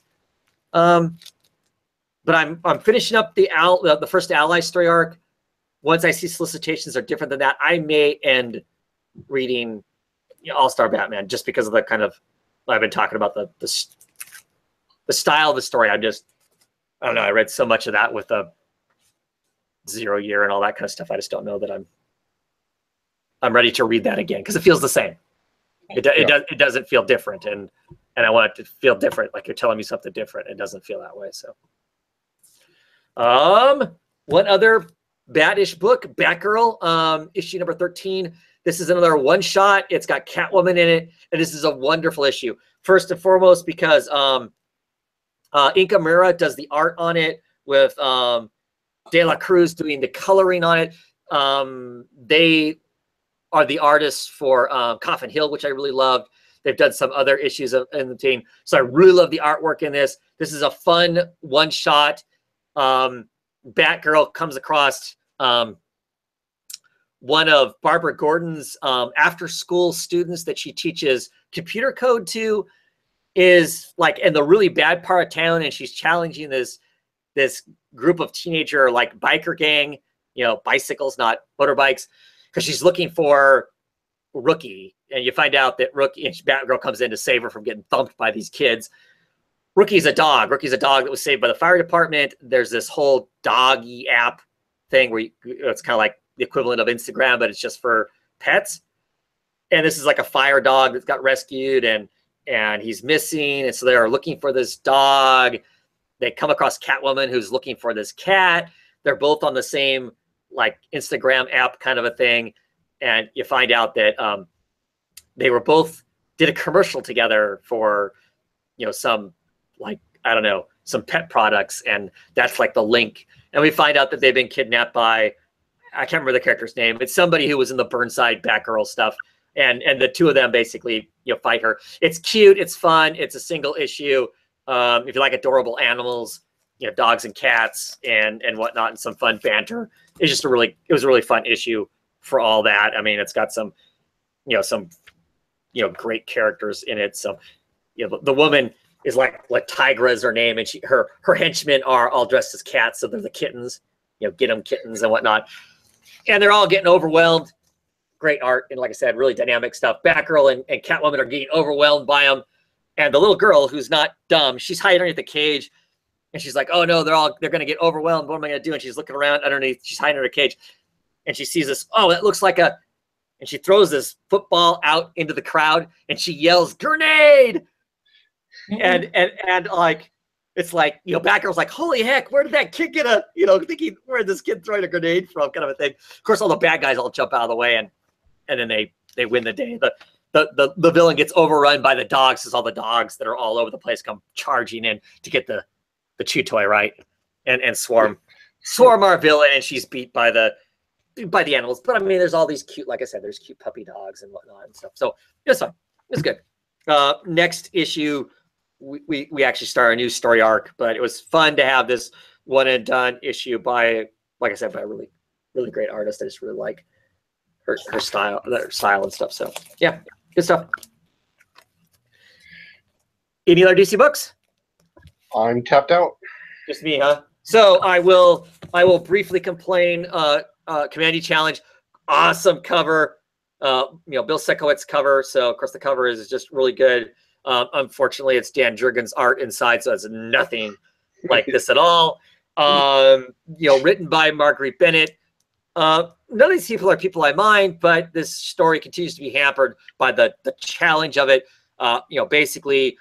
But I'm finishing up the first Ally story arc. Once I see solicitations are different than that, I may end reading, you know, All-Star Batman just because of the kind of, I've been talking about the style of the story. I don't know. I read so much of that with the Zero Year and all that kind of stuff. I just don't know that I'm ready to read that again because it feels the same. It doesn't feel different, and I want it to feel different. Like you're telling me something different. It doesn't feel that way. So, one other Bat-ish book, Batgirl, issue number 13. This is another one shot. It's got Catwoman in it, and this is a wonderful issue. First and foremost, because Inka Mira does the art on it with De La Cruz doing the coloring on it. They are the artists for Coffin Hill, which I really loved. They've done some other issues in the team. So I really love the artwork in this. This is a fun one-shot. Batgirl comes across one of Barbara Gordon's after-school students that she teaches computer code to, is like in the really bad part of town, and she's challenging this group of teenager like biker gang, you know, bicycles, not motorbikes, because she's looking for Rookie, and you find out that Rookie, and Batgirl comes in to save her from getting thumped by these kids. Rookie's a dog. Rookie's a dog that was saved by the fire department. There's this whole doggy app thing where it's kind of like the equivalent of Instagram, but it's just for pets. And this is like a fire dog that got rescued, and he's missing. And so they're looking for this dog. They come across Catwoman, who's looking for this cat. They're both on the same like Instagram app kind of a thing. And you find out that they were both did a commercial together for, you know, some like, I don't know, some pet products. And that's like the link. And we find out that they've been kidnapped by, I can't remember the character's name. It's somebody who was in the Burnside Batgirl stuff. And the two of them basically, you know, fight her. It's cute. It's fun. It's a single issue. If you like adorable animals, you know, dogs and cats and whatnot, and some fun banter. It's just it was a really fun issue for all that. I mean, it's got some great characters in it. So, you know, the woman is like Tigra is her name, and her henchmen are all dressed as cats, so they're the kittens, you know, get them kittens and whatnot. And they're all getting overwhelmed. Great art, and like I said, really dynamic stuff. Batgirl and Catwoman are getting overwhelmed by them. And the little girl, who's not dumb, she's hiding underneath the cage, and she's like, "Oh no, they're going to get overwhelmed. What am I going to do?" And she's looking around underneath. She's hiding under a cage, and she sees this. Oh, that looks like a. And she throws this football out into the crowd, and she yells, "Grenade!" And like, it's like, you know, Batgirl's like, "Holy heck, where did that kid get a, you know, thinking where did this kid throwing a grenade from?" kind of a thing. Of course, all the bad guys all jump out of the way, and then they win the day. The villain gets overrun by the dogs, as all the dogs that are all over the place come charging in to get the chew toy, right, and swarm. Swarm our villain, and she's beat by the animals. But I mean, there's all these cute, like I said, there's cute puppy dogs and whatnot and stuff. So it's fine. It's good. Next issue, we actually start a new story arc, but it was fun to have this one and done issue by, like I said, by a really, really great artist. I just really like her style and stuff. So yeah, good stuff. Any other DC books? I'm tapped out. Just me, huh? So I will briefly complain. Commandy Challenge, awesome cover. Bill Sekowitz cover. So of course the cover is just really good. Unfortunately, it's Dan Jurgens' art inside, so it's nothing like this at all. Written by Marguerite Bennett. None of these people are people I mind, but this story continues to be hampered by the challenge of it. Basically,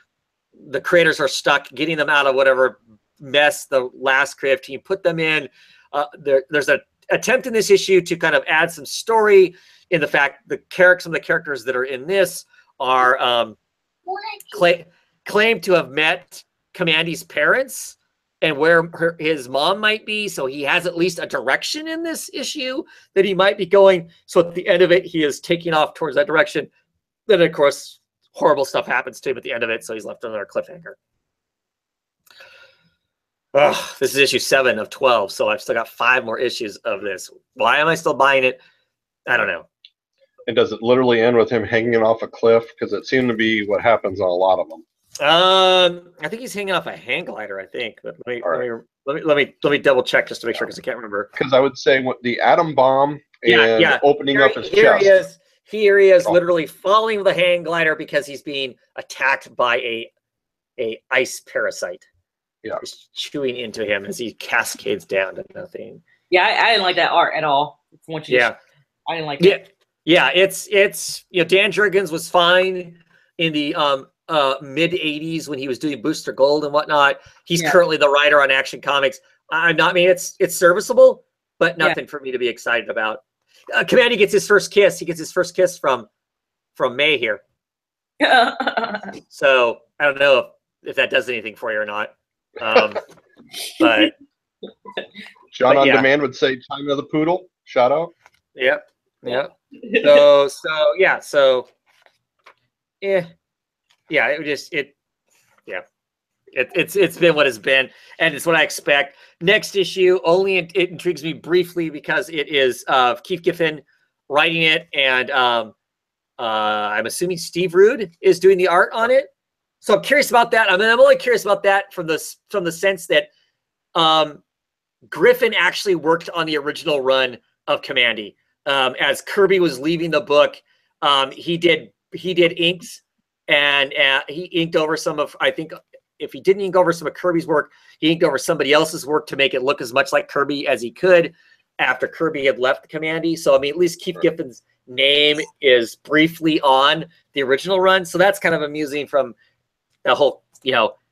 the creators are stuck getting them out of whatever mess the last creative team put them in. There's an attempt in this issue to kind of add some story in the fact some of the characters that are in this are claimed to have met Commandy's parents and where his mom might be. So he has at least a direction in this issue that he might be going. So at the end of it, he is taking off towards that direction. Then, of course, horrible stuff happens to him at the end of it. So he's left on a cliffhanger. Oh, this is issue 7 of 12. So I've still got 5 more issues of this. Why am I still buying it? I don't know. And does it literally end with him hanging off a cliff? Because it seemed to be what happens on a lot of them. I think he's hanging off a hang glider. I think. But let me double check just to make sure because I can't remember. Because I would say what the atom bomb and opening up his chest. Here he is, literally falling with a hang glider because he's being attacked by a ice parasite. Yeah, is chewing into him as he cascades down to nothing. Yeah, I didn't like that art at all. I didn't like it. Yeah, it's Dan Jurgens was fine in the mid '80s when he was doing Booster Gold and whatnot. He's currently the writer on Action Comics. It's serviceable, but nothing for me to be excited about. Commandy gets his first kiss. He gets his first kiss from May here. So I don't know if that does anything for you or not. But John on Demand would say time of the poodle. Shout out. Yep. It's been what it's been, and it's what I expect. Next issue it intrigues me briefly because it is Keith Giffen writing it, and I'm assuming Steve Rude is doing the art on it. So I'm curious about that. I'm only curious about that from the sense that Griffin actually worked on the original run of Commandy. As Kirby was leaving the book, he did inks, and he inked over some of, I think, if he didn't ink over some of Kirby's work, he inked over somebody else's work to make it look as much like Kirby as he could after Kirby had left Commandy. So, at least Keith Giffen's name is briefly on the original run. So that's kind of amusing from the whole,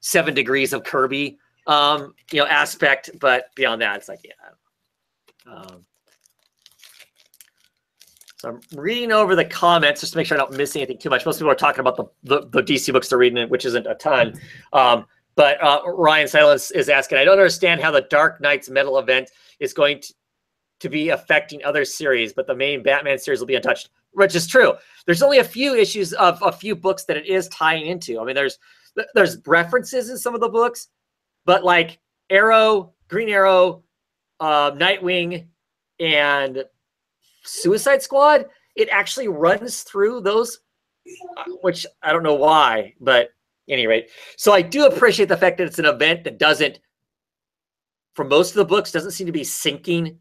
7 degrees of Kirby, aspect. But beyond that, it's like, so I'm reading over the comments just to make sure I don't miss anything too much. Most people are talking about the DC books they're reading, which isn't a ton. But Ryan Silence is asking, I don't understand how the Dark Knight's metal event is going to be affecting other series, but the main Batman series will be untouched, which is true. There's only a few issues of a few books that it is tying into. There's references in some of the books, but like Arrow, Green Arrow, Nightwing, and Suicide Squad, it actually runs through those, which I don't know why, but at any rate. So I do appreciate the fact that it's an event that doesn't, for most of the books, doesn't seem to be sinking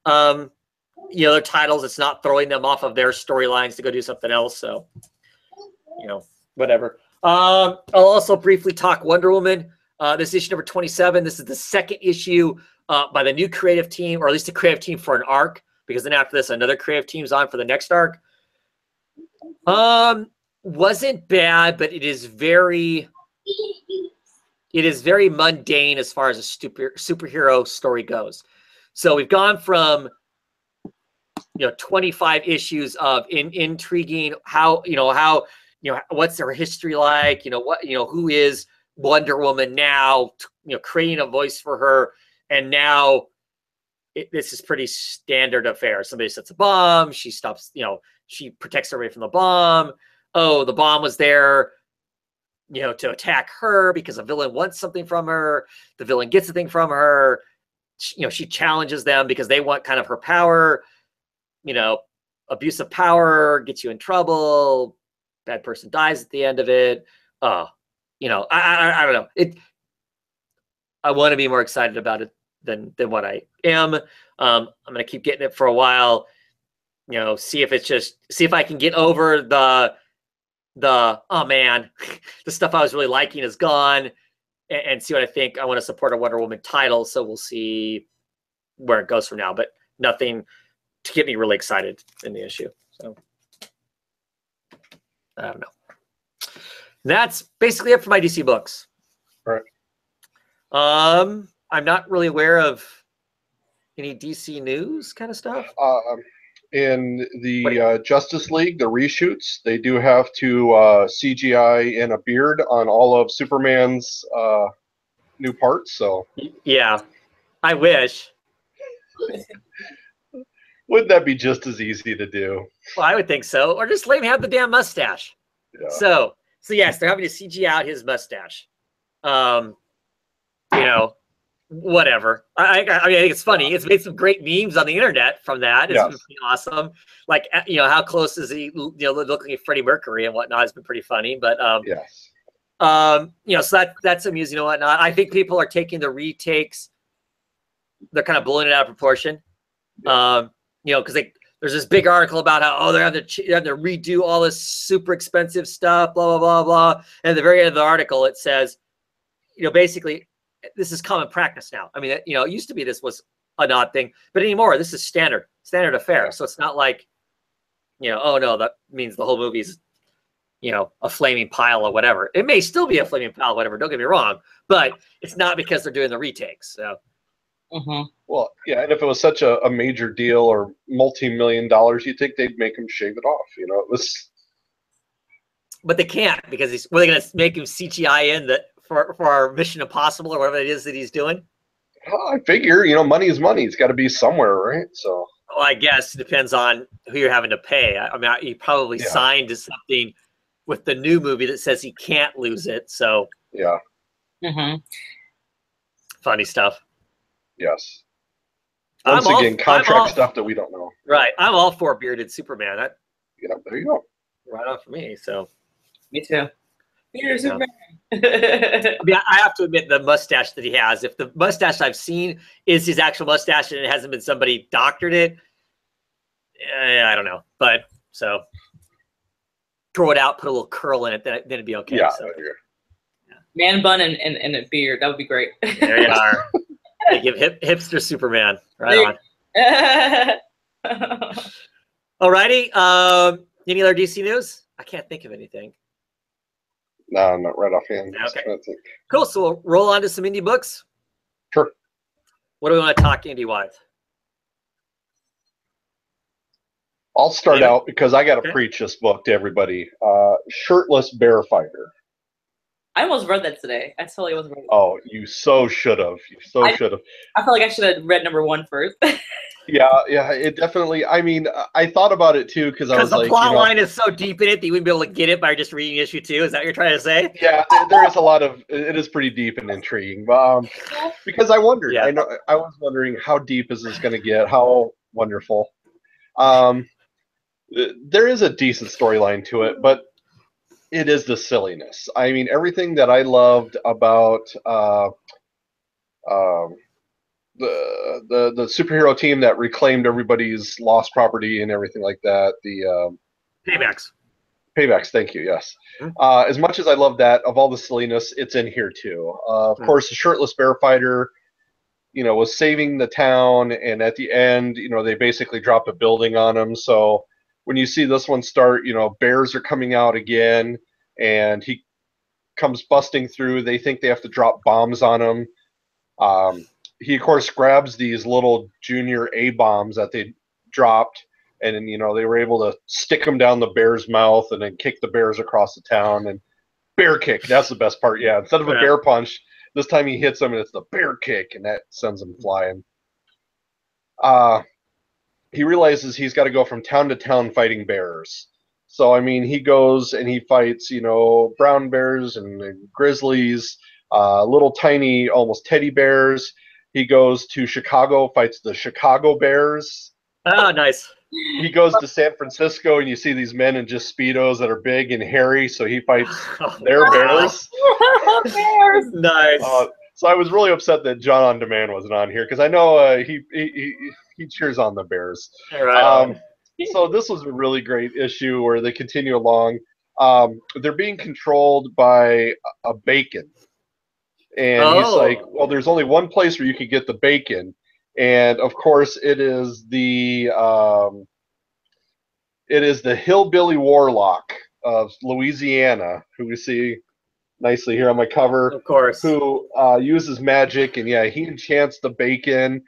their titles. It's not throwing them off of their storylines to go do something else. So, whatever. I'll also briefly talk Wonder Woman. This issue number 27. This is the second issue by the new creative team, or at least a creative team for an arc, because then after this, another creative team's on for the next arc. Wasn't bad, but it is very mundane as far as a superhero story goes. So we've gone from 25 issues of intriguing what's their history like, who is Wonder Woman now, creating a voice for her, and now this is pretty standard affair. Somebody sets a bomb. She stops, she protects everybody from the bomb. Oh, the bomb was there, to attack her because a villain wants something from her. The villain gets a thing from her. She challenges them because they want kind of her power. Abuse of power gets you in trouble. Bad person dies at the end of it. I don't know. I want to be more excited about it than what I am. I'm going to keep getting it for a while. See if I can get over the oh man, the stuff I was really liking is gone, and see what I think. I want to support a Wonder Woman title, so we'll see where it goes from now. But nothing to get me really excited in the issue. So I don't know. That's basically it for my DC books. All right. I'm not really aware of any DC news kind of stuff. In the Justice League, the reshoots, they do have to CGI in a beard on all of Superman's new parts. So yeah, I wish. Wouldn't that be just as easy to do? Well, I would think so. Or just let him have the damn mustache. Yeah. So yes, they're having to CG out his mustache. Whatever. I think it's funny. It's made some great memes on the internet from that. It's been pretty awesome. Like, how close is he, looking at Freddie Mercury and whatnot has been pretty funny. But, yes. So that's amusing and whatnot. I think people are taking the retakes. They're kind of blowing it out of proportion. Yeah. Because there's this big article about how, they're having to redo all this super expensive stuff, blah, blah, blah, blah. And at the very end of the article, it says, basically, this is common practice now. I mean, it used to be this was an odd thing, but anymore, this is standard affair. So it's not like, oh no, that means the whole movie's, a flaming pile or whatever. It may still be a flaming pile, whatever. Don't get me wrong, but it's not because they're doing the retakes. So. Mm-hmm. Well, yeah, and if it was such a major deal or multi-million dollars, you'd think they'd make him shave it off. It was. But they can't because they're going to make him CGI in that. For our Mission Impossible or whatever it is that he's doing? I figure, money is money. It's got to be somewhere, right? So. Well, I guess it depends on who you're having to pay. I mean, he probably signed to something with the new movie that says he can't lose it. So. Yeah. Mm-hmm. Funny stuff. Yes. Once again, contract stuff that we don't know. Right. I'm all for bearded Superman. There you go. Right on for me. So. Me too. Bearded Superman. I mean, I have to admit the mustache that he has. If the mustache I've seen is his actual mustache and it hasn't been somebody doctored it, I don't know. But so throw it out, put a little curl in it, then it'd be okay. Yeah. So, man bun and a beard. That would be great. There you are. They give hipster Superman. Right on. Alrighty. Any other DC news? I can't think of anything. No, not right offhand. Okay. Cool. So we'll roll on to some indie books. Sure. What do we want to talk indie-wise? I'll start out because I got to preach this book to everybody. Shirtless Bear Fighter. I almost read that today. I totally wasn't ready. Oh, you so should have. Should have. I feel like I should have read number 1 first. Yeah, it definitely. I mean, I thought about it too because I was like, the plot line is so deep in it that you wouldn't be able to get it by just reading issue 2. Is that what you're trying to say? Yeah, there is a lot of. It is pretty deep and intriguing, because I wondered. Yeah. I was wondering how deep is this going to get? How wonderful. There is a decent storyline to it, but it is the silliness. I mean, everything that I loved about the superhero team that reclaimed everybody's lost property and everything like that. The Paybacks. Thank you. Yes. Mm-hmm. As much as I love that, of all the silliness, it's in here too. Of course, the shirtless bear fighter, was saving the town, and at the end, they basically dropped a building on him. So when you see this one start, bears are coming out again, and he comes busting through. They think they have to drop bombs on him. He, of course, grabs these little junior A-bombs that they dropped, and then, they were able to stick them down the bear's mouth and then kick the bears across the town. And bear kick, that's the best part. Yeah, instead of a bear punch, this time he hits them, and it's the bear kick, and that sends them flying. he realizes he's got to go from town to town fighting bears. So I mean, he goes and he fights, brown bears and grizzlies, little tiny, almost teddy bears. He goes to Chicago, fights the Chicago Bears. Oh, nice. He goes to San Francisco, and you see these men in just Speedos that are big and hairy, so he fights their bears. Bears. Nice. So I was really upset that John on Demand wasn't on here, because I know he cheers on the Bears. Right. So this was a really great issue where they continue along. They're being controlled by a bacon. And he's like, well, there's only one place where you can get the bacon. And of course, it is the hillbilly warlock of Louisiana, who we see nicely here on my cover. Of course. Who uses magic, and yeah, he enchants the bacon.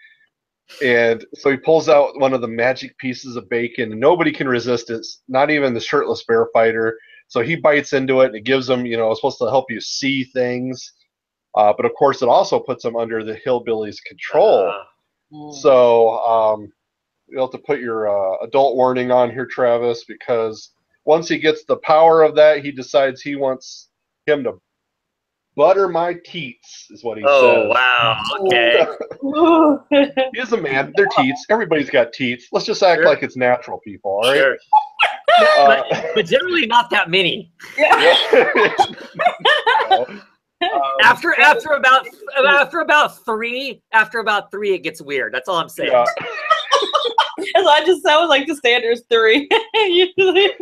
And so he pulls out one of the magic pieces of bacon, and nobody can resist it, not even the shirtless bear fighter. So he bites into it, and it gives him, it's supposed to help you see things. But of course, it also puts him under the hillbilly's control. So you'll have to put your adult warning on here, Travis, because once he gets the power of that, he decides he wants him to butter my teats, is what he says. Oh, wow. Okay. He's a man. They're teats. Everybody's got teats. Let's just act like it's natural, people, all right? Sure. But generally not that many. After about three, it gets weird. That's all I'm saying. Yeah. As I just said, was like the standard is 3. Usually.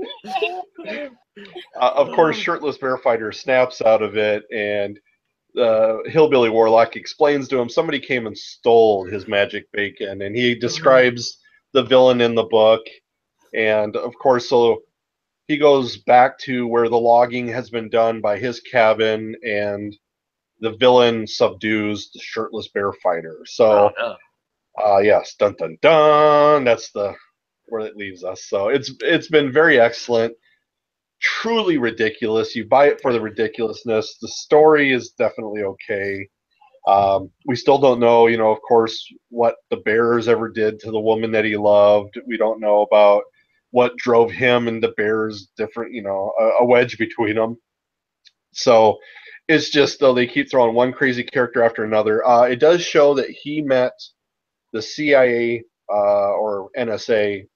Of course, shirtless bear fighter snaps out of it, and the hillbilly warlock explains to him somebody came and stole his magic bacon, and he describes the villain in the book. And of course, so he goes back to where the logging has been done by his cabin, and the villain subdues the shirtless bear fighter. So, yes, dun dun dun. That's where it leaves us. So it's been very excellent. Truly ridiculous. You buy it for the ridiculousness. The story is definitely okay. We still don't know, of course, what the bears ever did to the woman that he loved. We don't know about what drove him and the bears different, a wedge between them. So it's just, though, they keep throwing one crazy character after another. It does show that he met the CIA or NSA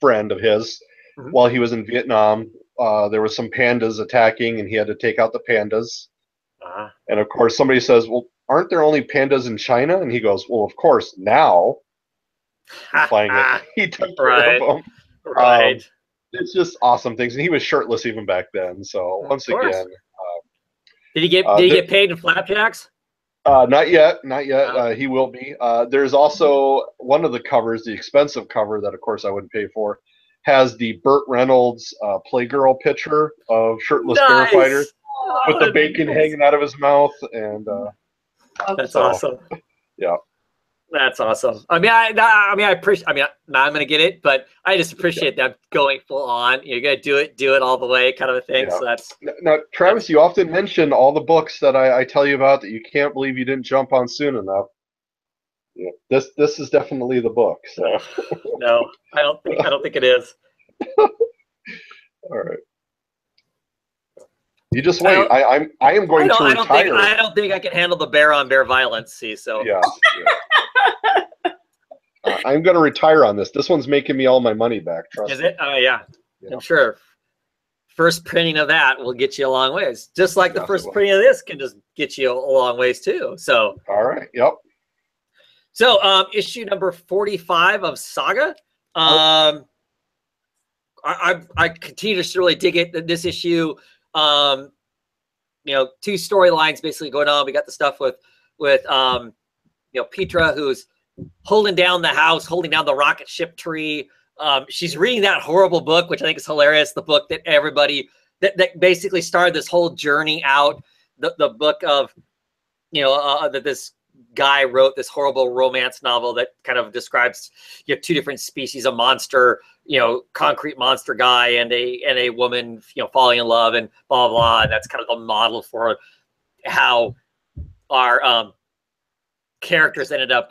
friend of his while he was in Vietnam. There was some pandas attacking, and he had to take out the pandas. And of course, somebody says, well, aren't there only pandas in China? And he goes, well, of course, now. Implying that he took care of them. Right. It's just awesome things. And he was shirtless even back then. So once again. Did he get paid in flapjacks? Not yet. He will be. There's also one of the covers, the expensive cover that, of course, I wouldn't pay for, has the Burt Reynolds Playgirl picture of shirtless bear fighter with the bacon hanging out of his mouth, and that's awesome. Yeah, that's awesome. I appreciate. I'm gonna get it, but I just appreciate them going full on. You're gonna do it all the way, kind of a thing. Yeah. So that's now, Travis. You often mention all the books that I tell you about that you can't believe you didn't jump on soon enough. Yeah, this is definitely the book. So no, I don't think it is. All right. You just wait. I am going to retire. I don't think I can handle the bear on bear violence. See, so yeah. I'm going to retire on this. This one's making me all my money back. Trust me. Is it? Oh yeah, I'm sure. First printing of that will get you a long ways. Just like the first printing of this can just get you a long ways too. So. All right. Yep. So, issue number 45 of Saga. I continue to really dig it. This issue, two storylines basically going on. We got the stuff with Petra, who's holding down the house, holding down the rocket ship tree. She's reading that horrible book, which I think is hilarious. The book that everybody that basically started this whole journey out. The book of that this guy wrote, this horrible romance novel that kind of describes two different species of monster, concrete monster guy and a woman, falling in love and blah, blah, blah. And that's kind of the model for how our characters ended up,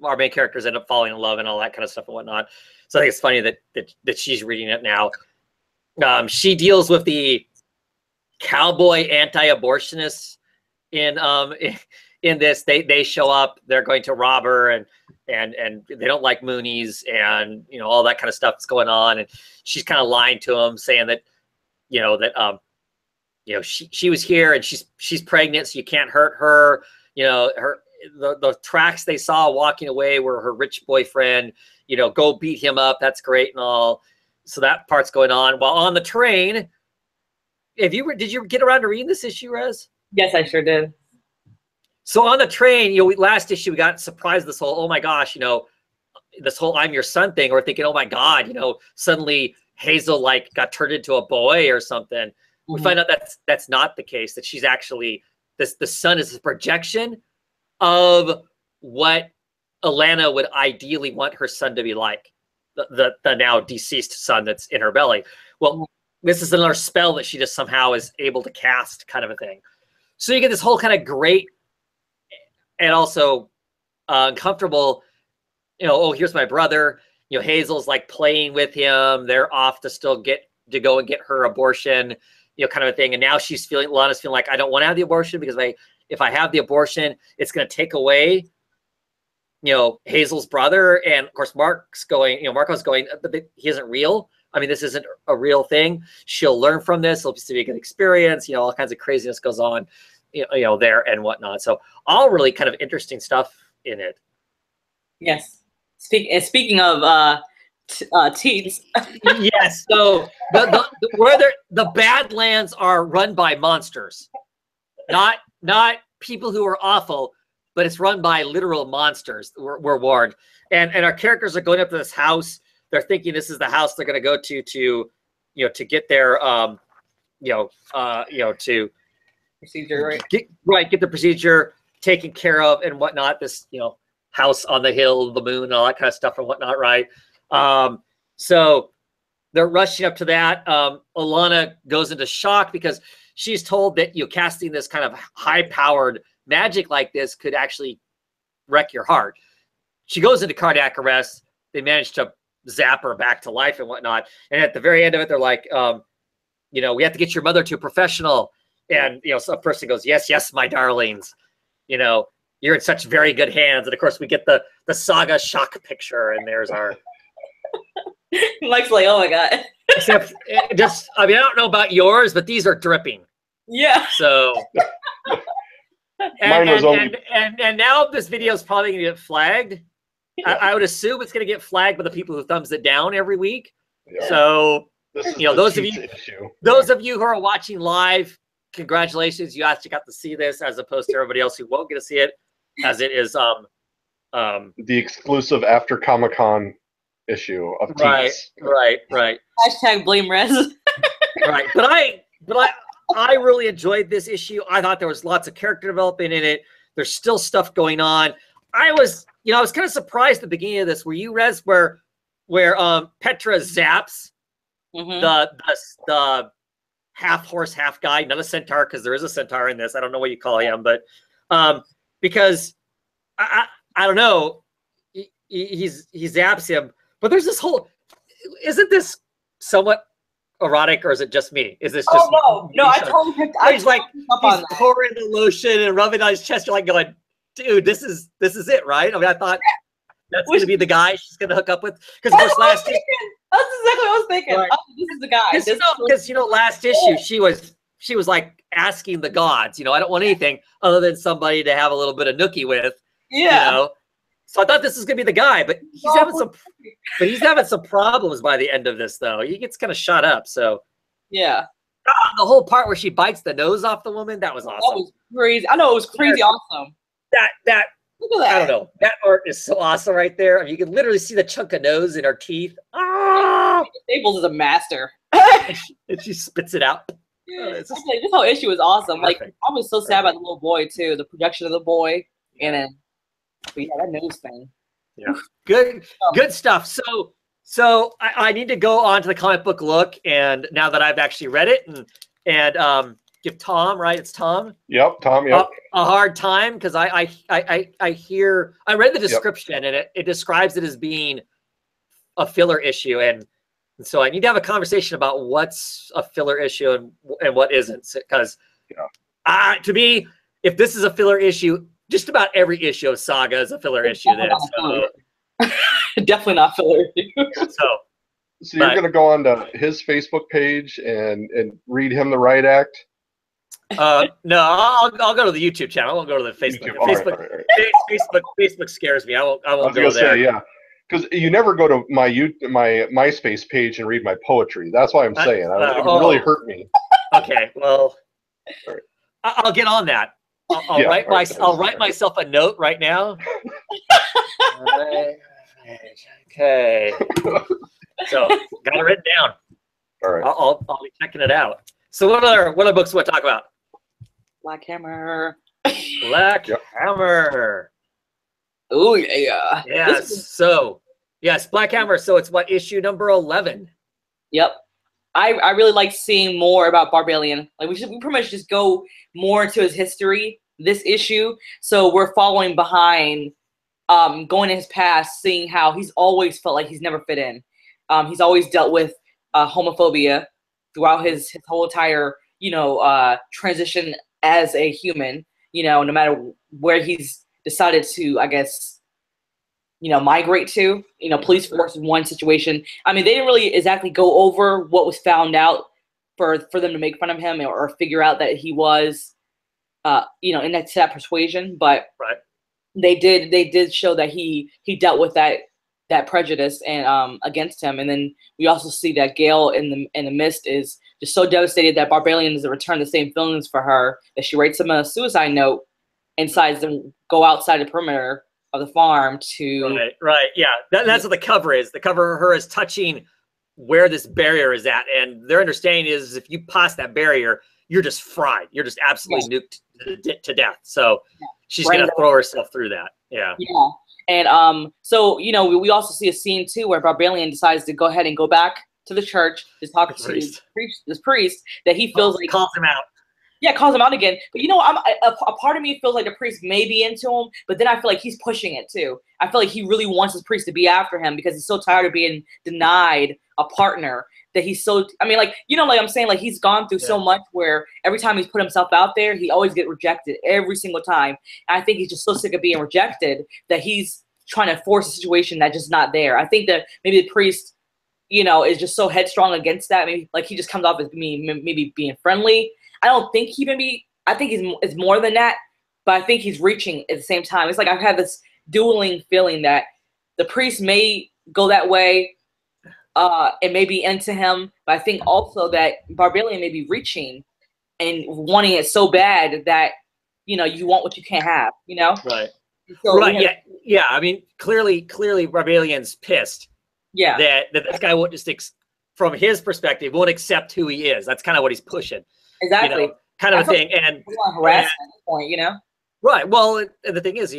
our main characters end up falling in love and all that kind of stuff and whatnot. So I think it's funny that she's reading it now. She deals with the cowboy anti-abortionists in this. They show up. They're going to rob her, and they don't like Moonies, and all that kind of stuff is going on. And she's kind of lying to them, saying that she was here and she's pregnant, so you can't hurt her. The tracks they saw walking away were her rich boyfriend. Go beat him up. That's great and all. So that part's going on. While on the train, did you get around to reading this issue, Rez? Yes, I sure did. So on the train, last issue we got surprised this whole, oh my gosh, this whole I'm your son thing. We're thinking, oh my God, suddenly Hazel got turned into a boy or something. Mm-hmm. We find out that's not the case, that she's actually, the son is a projection of what Alana would ideally want her son to be like, the now deceased son that's in her belly. Well, this is another spell that she just somehow is able to cast, kind of a thing. So you get this whole kind of great and also uncomfortable, oh, here's my brother. Hazel's playing with him. They're off to still go and get her abortion, kind of a thing. And now Lana's feeling like, I don't want to have the abortion because if I have the abortion, it's going to take away, Hazel's brother. And of course, Marco's going, but he isn't real. I mean, this isn't a real thing. She'll learn from this. It'll be a good experience. All kinds of craziness goes on, there and whatnot. So all really kind of interesting stuff in it. Yes. Speaking of teens. Yes. So the Badlands are run by monsters, not people who are awful, but it's run by literal monsters. We're warned, and our characters are going up to this house. They're thinking this is the house they're going to go to get their to procedure, right, get the procedure taken care of and whatnot. This house on the hill, the moon, and all that kind of stuff and whatnot, right? So they're rushing up to that. Alana goes into shock because she's told that casting this kind of high-powered magic like this could actually wreck your heart. She goes into cardiac arrest. They manage to zap her back to life and whatnot. And at the very end of it, they're like, we have to get your mother to a professional. And some person goes, yes, my darlings. You're in such very good hands. And of course, we get the Saga shock picture, and there's our. Mike's like, oh my God. Except, I don't know about yours, but these are dripping. Yeah. So. And now this video is probably going to get flagged. Yeah. I would assume it's going to get flagged by the people who thumbs it down every week. Yeah. So, those of you who are watching live, congratulations. You actually got to see this as opposed to everybody else who won't get to see it, as it is the exclusive after Comic-Con issue of Teats. Right. Hashtag blame Rez. Right. But I really enjoyed this issue. I thought there was lots of character development in it. There's still stuff going on. I was kind of surprised at the beginning of this. Were you, Rez, where Petra zaps the half horse, half guy, not a centaur, because there is a centaur in this. I don't know what you call him, but because I don't know, he zaps him. But there's this whole, isn't this somewhat erotic, or is it just me? Is this just no, I totally picked up. He's pouring the lotion and rubbing on his chest. You're like going, dude, this is it, right? I mean, I thought that's going to be the guy she's going to hook up with, because of course that's exactly what I was thinking. Right. Oh, this is the guy. Because last issue she was like asking the gods, I don't want anything other than somebody to have a little bit of nookie with. Yeah. So I thought this was gonna be the guy, but he's having some problems by the end of this, though. He gets kind of shot up. So yeah, the whole part where she bites the nose off the woman, that was awesome. That was crazy. I know, it was crazy awesome. That look at that. I don't know. That art is so awesome right there. I mean, you can literally see the chunk of nose in her teeth. Ah! Staples is a master. And she spits it out. This whole issue was awesome. Perfect. Like, I was so sad about the little boy too. The projection of the boy, and then. But yeah, that nose thing. Yeah, good stuff. So I need to go on to the comic book look, and now that I've actually read it and give Tom, right? It's Tom. Yep, Tom. Yep. A hard time because I read the description and it describes it as being a filler issue, and so I need to have a conversation about what's a filler issue and what isn't, because to me, if this is a filler issue, just about every issue of Saga is a filler issue. Then so. Definitely not filler issue. So you're going to go on to his Facebook page and read him the riot act? No, I'll go to the YouTube channel. I won't go to the Facebook. Facebook scares me. I won't go there. Say, yeah, because you never go to my MySpace page and read my poetry. That's why I'm saying it would really hurt me. Okay, well, I'll get on that. I'll write myself a note right now. Okay. So got it written down. All right. I'll be checking it out. So what other books do I talk about? Black Hammer. Black Hammer. Oh yeah. Yes. So yes, Black Hammer. So it's what, issue number 11? Yep. I really like seeing more about Barbalian. Like we pretty much just go more into his history this issue. So we're following behind, going in his past, seeing how he's always felt like he's never fit in. He's always dealt with homophobia throughout his whole entire, transition as a human, no matter where he's decided to, I guess, migrate to. Police force in one situation. I mean, they didn't really exactly go over what was found out for them to make fun of him or figure out that he was, in that persuasion. But right. They did show that he dealt with that prejudice and against him. And then we also see that Gale in the Mist is just so devastated that Barbalian doesn't return the same feelings for her, that she writes him a suicide note and decides to go outside the perimeter of the farm to right. Yeah, that's what the cover is. The cover of her is touching where this barrier is at, and their understanding is if you pass that barrier, you're just fried. You're just absolutely nuked to death. So she's gonna throw herself through that. Yeah. And so we also see a scene too where Barbalian decides to go ahead and go back to the church to talk to this priest that he feels like calls him out. Yeah, calls him out again. But a part of me feels like the priest may be into him, but then I feel like he's pushing it too. I feel like he really wants his priest to be after him because he's so tired of being denied a partner that he's so. I mean, like I'm saying, like he's gone through so much where every time he's put himself out there, he always get rejected every single time. And I think he's just so sick of being rejected that he's trying to force a situation that's just not there. I think that maybe the priest, is just so headstrong against that. Maybe like he just comes off as maybe being friendly. I don't think he can be. I think it's more than that, but I think he's reaching at the same time. It's like I've had this dueling feeling that the priest may go that way, and may be into him, but I think also that Barbalian may be reaching and wanting it so bad that you want what you can't have. Right. So right. Yeah. I mean, clearly, Barbalian's pissed. Yeah. That this guy won't just, from his perspective, won't accept who he is. That's kind of what he's pushing. Exactly. Kind of a thing. And harassment at this point, Right. Well, the thing is,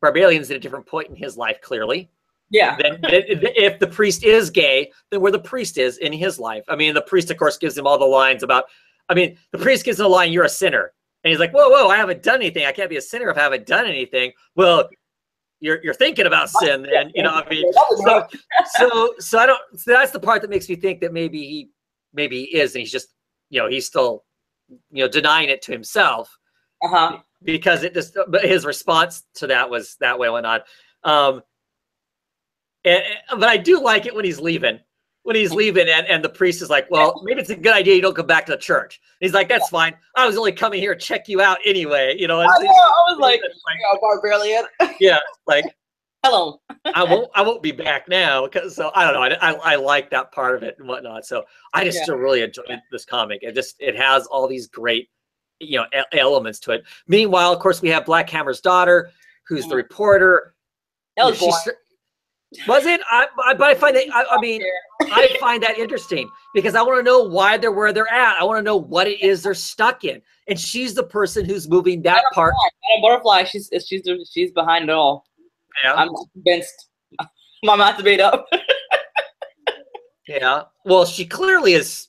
Barbalian's at a different point in his life, clearly. Yeah. Then if the priest is gay, then where the priest is in his life. I mean, the priest, of course, gives him all the lines about. I mean, the priest gives him a line, "You're a sinner," and he's like, "Whoa, I haven't done anything. I can't be a sinner if I haven't done anything." Well, you're thinking about sin, and I mean, so I don't. So that's the part that makes me think that maybe he is, and he's just, he's still, denying it to himself. Because but his response to that was that way, whatnot. But I do like it when he's leaving. And the priest is like, well, maybe it's a good idea you don't come back to the church. And he's like, that's fine. I was only coming here to check you out anyway. I was like, Barbalian. Yeah, like, hello. I won't be back now, because so I don't know. I like that part of it and whatnot. So I just still really enjoyed this comic. It has all these great elements to it. Meanwhile, of course, we have Black Hammer's daughter, who's the reporter. That was Was it? But I find that I find that interesting because I want to know why they're where they're at. I want to know what it is they're stuck in, and she's the person who's moving that part. Butterfly, she's behind it all. Yeah, I'm convinced. My mind's made up. Yeah. Well, she clearly has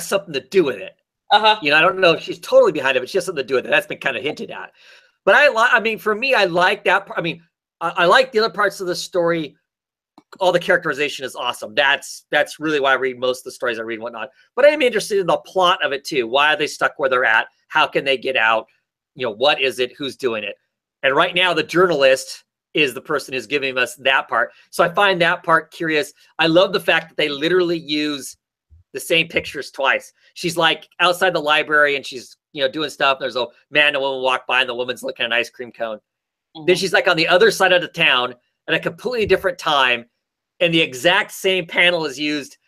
something to do with it. You know, I don't know if she's totally behind it, but she has something to do with it. That's been kind of hinted at. But I mean, for me, I like that. I mean, I like the other parts of the story. All the characterization is awesome. That's really why I read most of the stories I read and whatnot. But I'm interested in the plot of it too. Why are they stuck where they're at? How can they get out? You know, what is it? Who's doing it? And right now, the journalist is the person who's giving us that part. So I find that part curious. I love the fact that they literally use the same pictures twice. She's like outside the library and she's, you know, doing stuff. There's a man and a woman walk by and the woman's looking at an ice cream cone. Then she's like on the other side of the town at a completely different time. And the exact same panel is used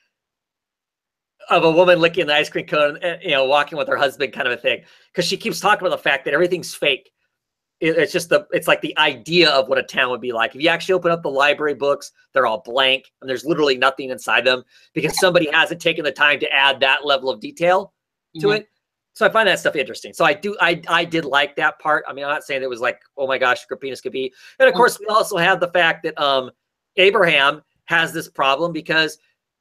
of a woman licking the ice cream cone, and, you know, walking with her husband kind of a thing. Because she keeps talking about the fact that everything's fake. It's just it's like the idea of what a town would be like. If you actually open up the library books, they're all blank and there's literally nothing inside them because somebody hasn't taken the time to add that level of detail to it. So I find that stuff interesting. So I did like that part. I mean, I'm not saying it was like, oh my gosh, Penis could be. And of course, we also have the fact that Abraham has this problem because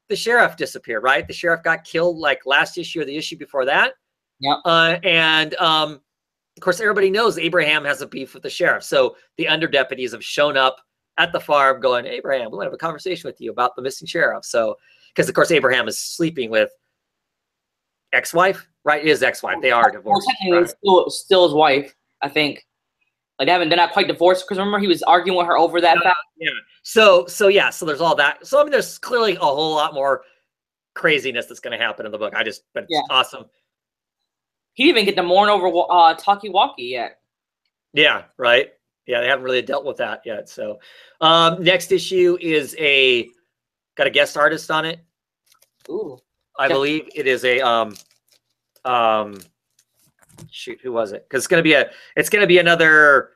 the sheriff disappeared, right? The sheriff got killed like last issue or the issue before that. Of course, everybody knows Abraham has a beef with the sheriff. So the underdeputies have shown up at the farm going, Abraham, we want to have a conversation with you about the missing sheriff. So, because of course, Abraham is sleeping with ex-wife, right? His ex-wife. They are divorced. Well, technically, still his wife, I think. Like, they're not quite divorced because remember he was arguing with her over that fact. Yeah. So there's all that. So I mean, there's clearly a whole lot more craziness that's going to happen in the book. But it's awesome. He didn't even get to mourn over Talkie-Walkie yet. Yeah, right. Yeah, they haven't really dealt with that yet. So next issue is got a guest artist on it. Ooh. I believe it is a shoot, who was it? Because it's gonna be another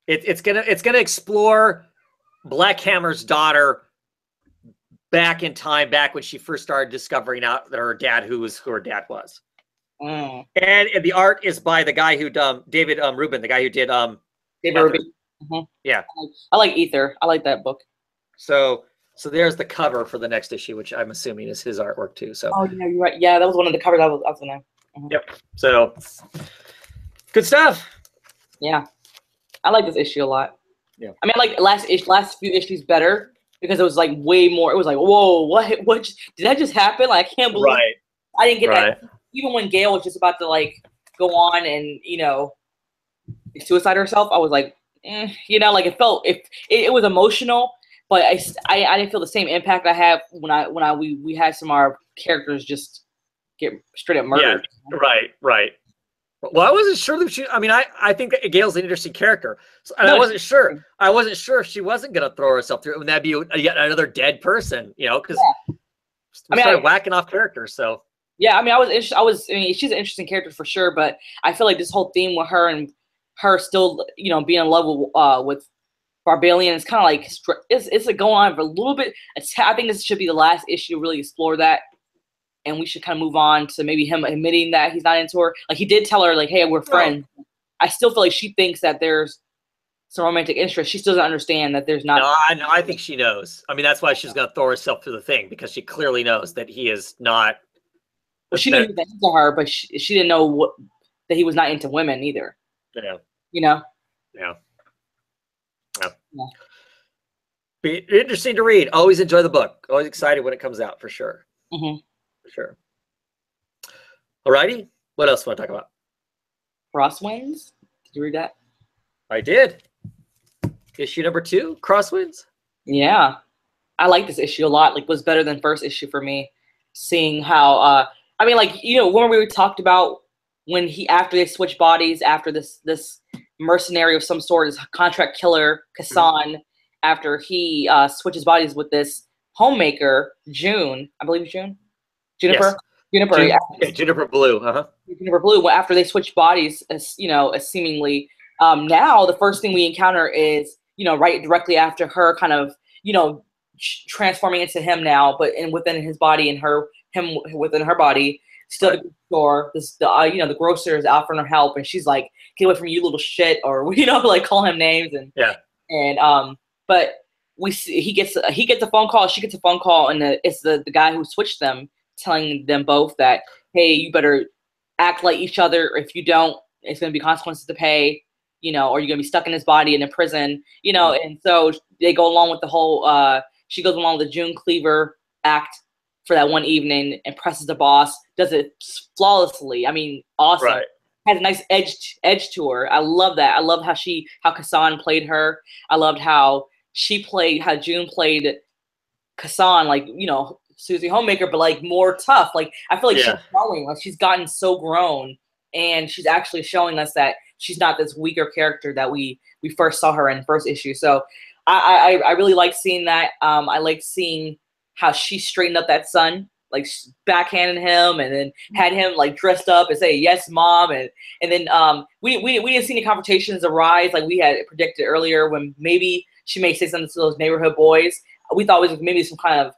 it's gonna explore Black Hammer's daughter back in time, back when she first started discovering out that her dad, who her dad was. And the art is by the guy who David Rubin, the guy who did David Rubin. Yeah. I like Ether. I like that book. So there's the cover for the next issue, which I'm assuming is his artwork too. So oh yeah, you're right. Yeah, that was one of the covers I was gonna. Yep. So good stuff. Yeah. I like this issue a lot. Yeah. I mean, I like last few issues better. Because it was like way more. It was like, whoa, what did that just happen? Like, I can't believe I didn't get that. Even when Gail was just about to like go on and, you know, suicide herself, I was like, you know, like it was emotional, but I didn't feel the same impact I have when we had some of our characters just get straight up murdered. Yeah, right. Well, I wasn't sure that she. I mean, I think that Gail's an interesting character, and I wasn't sure. I wasn't sure if she wasn't going to throw herself through it. And that'd be yet another dead person, you know? Because we started whacking off characters. So yeah, I mean, I mean, she's an interesting character for sure, but I feel like this whole theme with her and her still, you know, being in love with Barbalian is kind of like it's like going on for a little bit. I think this should be the last issue to really explore that. And we should kind of move on to maybe him admitting that he's not into her. Like, he did tell her, like, hey, we're friends. I still feel like she thinks that there's some romantic interest. She still doesn't understand that there's not. No, I think she knows. I mean, that's why she's going to throw herself through the thing, because she clearly knows that he is not. Well, she knew he was into her, but she didn't know that he was not into women either. Yeah. You know? Yeah. Be interesting to read. Always enjoy the book. Always excited when it comes out, for sure. For sure. Alrighty. What else do you want to talk about? Crosswinds? Did you read that? I did. Issue number 2, Crosswinds. Yeah. I like this issue a lot. Like, it was better than first issue for me. Seeing how I mean, like, you know, when we talked about when after they switched bodies, after this mercenary of some sort, this contract killer, Kassan, after he switches bodies with this homemaker, June, I believe it's June? Juniper? Yes. Juniper. Juniper Blue, Juniper Blue, after they switch bodies, as you know, as seemingly, now the first thing we encounter is, you know, right directly after her kind of, you know, transforming into him now, but within his body and him within her body, still at the store, you know, the grocer is offering her help, and she's like, get away from you, little shit, or, you know, like, call him names, and but he gets a phone call, she gets a phone call, and it's the guy who switched them telling them both that, hey, you better act like each other. If you don't, it's going to be consequences to pay, you know, or you're going to be stuck in his body in a prison, you know. And so they go along with the whole, she goes along with the June Cleaver act for that one evening, impresses the boss, does it flawlessly. I mean, awesome. Right. Has a nice edge to her. I love that. I love how Kassan played her. I loved how June played Kassan, like, you know, Susie Homemaker, but like more tough. Like, I feel like she's growing. Like, she's gotten so grown, and she's actually showing us that she's not this weaker character that we first saw her in the first issue. So I really like seeing that. I like seeing how she straightened up that son, like backhanded him, and then had him like dressed up and say, yes, mom. And then we didn't see any confrontations arise like we had predicted earlier, when maybe she may say something to those neighborhood boys. We thought it was maybe some kind of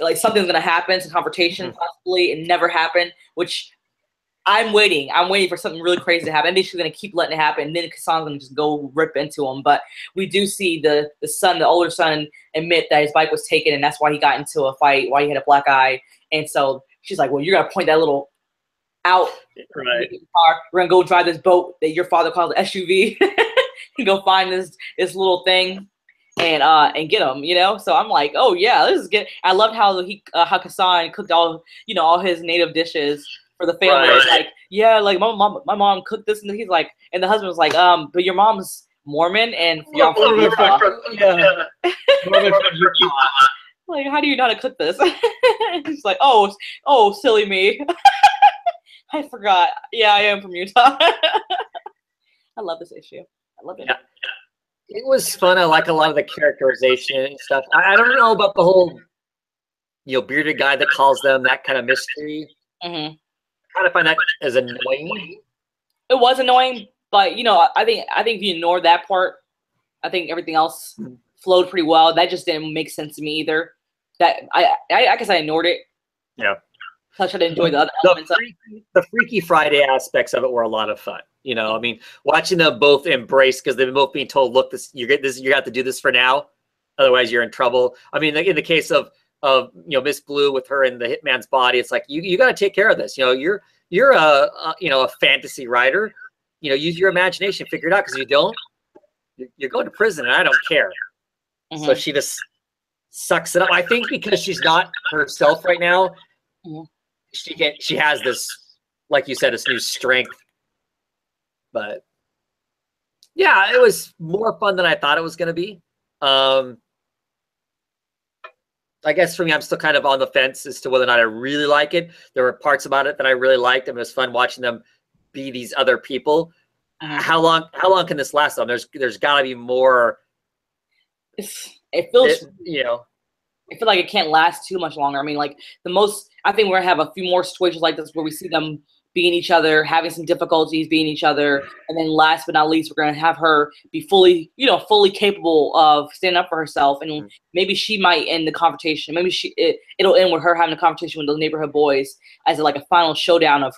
like something's going to happen, some confrontation possibly. It never happened, which I'm waiting for something really crazy to happen. I think she's going to keep letting it happen, and then Kassan's going to just go rip into him. But we do see the son, the older son, admit that his bike was taken, and that's why he got into a fight, why he had a black eye. And so she's like, well, you're going to point that little out. Right. Car. We're going to go drive this boat that your father called the SUV and go find this little thing and get him, you know? So I'm like, oh, yeah, this is good. I loved how how Kassan cooked all his native dishes for the family. Right. Like, yeah, like my mom cooked this, and he's like, and the husband was like, but your mom's Mormon, and you're from Utah. Like, how do you know how to cook this? He's like, oh, silly me. I forgot. Yeah, I am from Utah. I love this issue. I love it. Yeah. It was fun. I like a lot of the characterization and stuff. I don't know about the whole, bearded guy that calls them, that kind of mystery. Mm-hmm. I kind of find that as annoying. It was annoying, but I think if you ignore that part, I think everything else flowed pretty well. That just didn't make sense to me either. That I guess I ignored it. Yeah. I tried to enjoy the other elements. The Freaky Friday aspects of it were a lot of fun. I mean, watching them both embrace, because they've both being told, look, you have to do this for now, otherwise you're in trouble. I mean, in the case of Miss Blue with her in the hitman's body, it's like you got to take care of this. You're a fantasy writer. Use your imagination, figure it out, because you don't, you're going to prison, and I don't care. Mm-hmm. So she just sucks it up. I think because she's not herself right now, she has this, like you said, this new strength. But yeah, it was more fun than I thought it was going to be. I guess for me, I'm still kind of on the fence as to whether or not I really like it. There were parts about it that I really liked, and it was fun watching them be these other people. How long can this last though? There's got to be more. It feels I feel like it can't last too much longer. I mean, like I think we're gonna have a few more situations like this where we see them being each other, having some difficulties being each other, and then last but not least, we're gonna have her be fully capable of standing up for herself, and maybe she might end the confrontation. Maybe it'll end with her having a confrontation with those neighborhood boys as like a final showdown of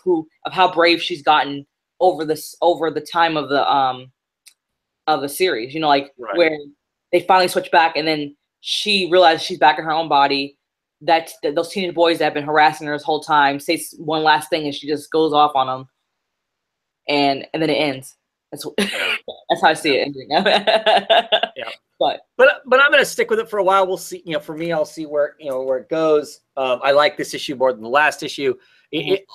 how brave she's gotten over the time of the series. Where they finally switch back, and then she realizes she's back in her own body. That those teenage boys that have been harassing her this whole time say one last thing, and she just goes off on them, and then it ends. That's how I see it ending. Yeah. But I'm gonna stick with it for a while. We'll see. For me, I'll see where it goes. I like this issue more than the last issue.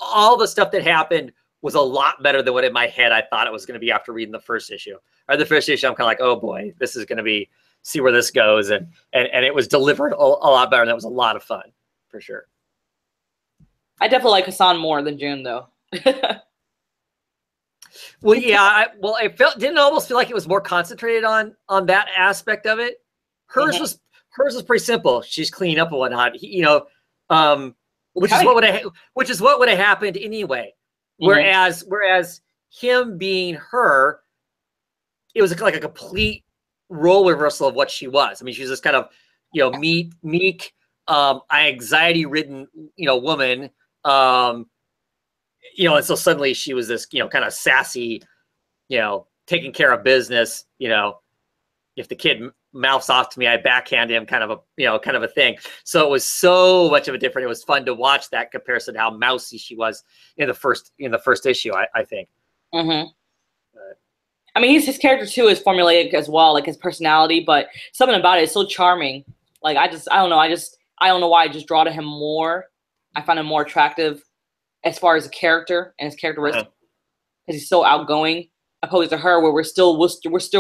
All the stuff that happened was a lot better than what in my head I thought it was going to be after reading the first issue. Or the first issue, I'm kind of like, oh boy, this is going to be. See where this goes, and it was delivered a lot better, and that was a lot of fun for sure. I definitely like Kassan more than June though. Well, yeah, didn't almost feel like it was more concentrated on that aspect of it. Hers was pretty simple. She's cleaning up and whatnot, which is what would have happened anyway. Whereas him being her, it was like a complete role reversal of what she was. I mean, she's this kind of, meek, anxiety-ridden, woman. And so suddenly she was this, kind of sassy, taking care of business. If the kid mouths off to me, I backhand him, kind of a thing. So it was so much of a different. It was fun to watch that comparison to how mousy she was in the first issue. I think. Mm-hmm. I mean, his character too is formulaic as well, like his personality, but something about it is so charming. Like I don't know why I just draw to him more. I find him more attractive as far as a character and his characteristics, because he's so outgoing, opposed to her, where we're still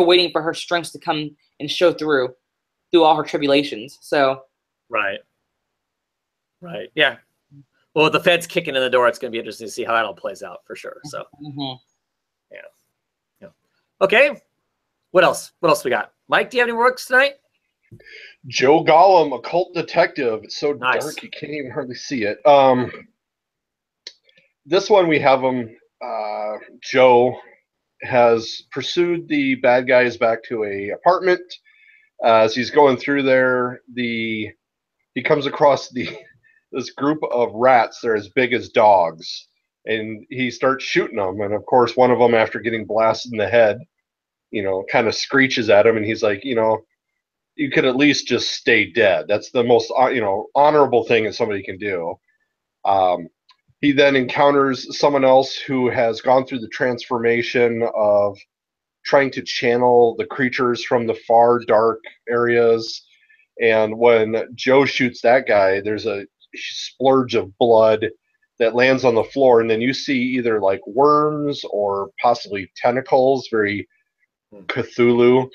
waiting for her strengths to come and show through all her tribulations. So right, yeah. Well, with the feds kicking in the door, it's going to be interesting to see how that all plays out for sure. So, yeah. Okay, what else? What else we got? Mike, do you have any works tonight? Joe Gollum, Occult Detective. It's so Nice. dark you can't even hardly see it. This one we have him. Joe has pursued the bad guys back to a apartment. As he's going through there, he comes across this group of rats. They're as big as dogs, and he starts shooting them. And of course, one of them, after getting blasted in the head, kind of screeches at him, and he's like, you could at least just stay dead. That's the most, honorable thing that somebody can do. He then encounters someone else who has gone through the transformation of trying to channel the creatures from the far dark areas. And when Joe shoots that guy, there's a splurge of blood that lands on the floor. And then you see either like worms or possibly tentacles, very Cthulhu.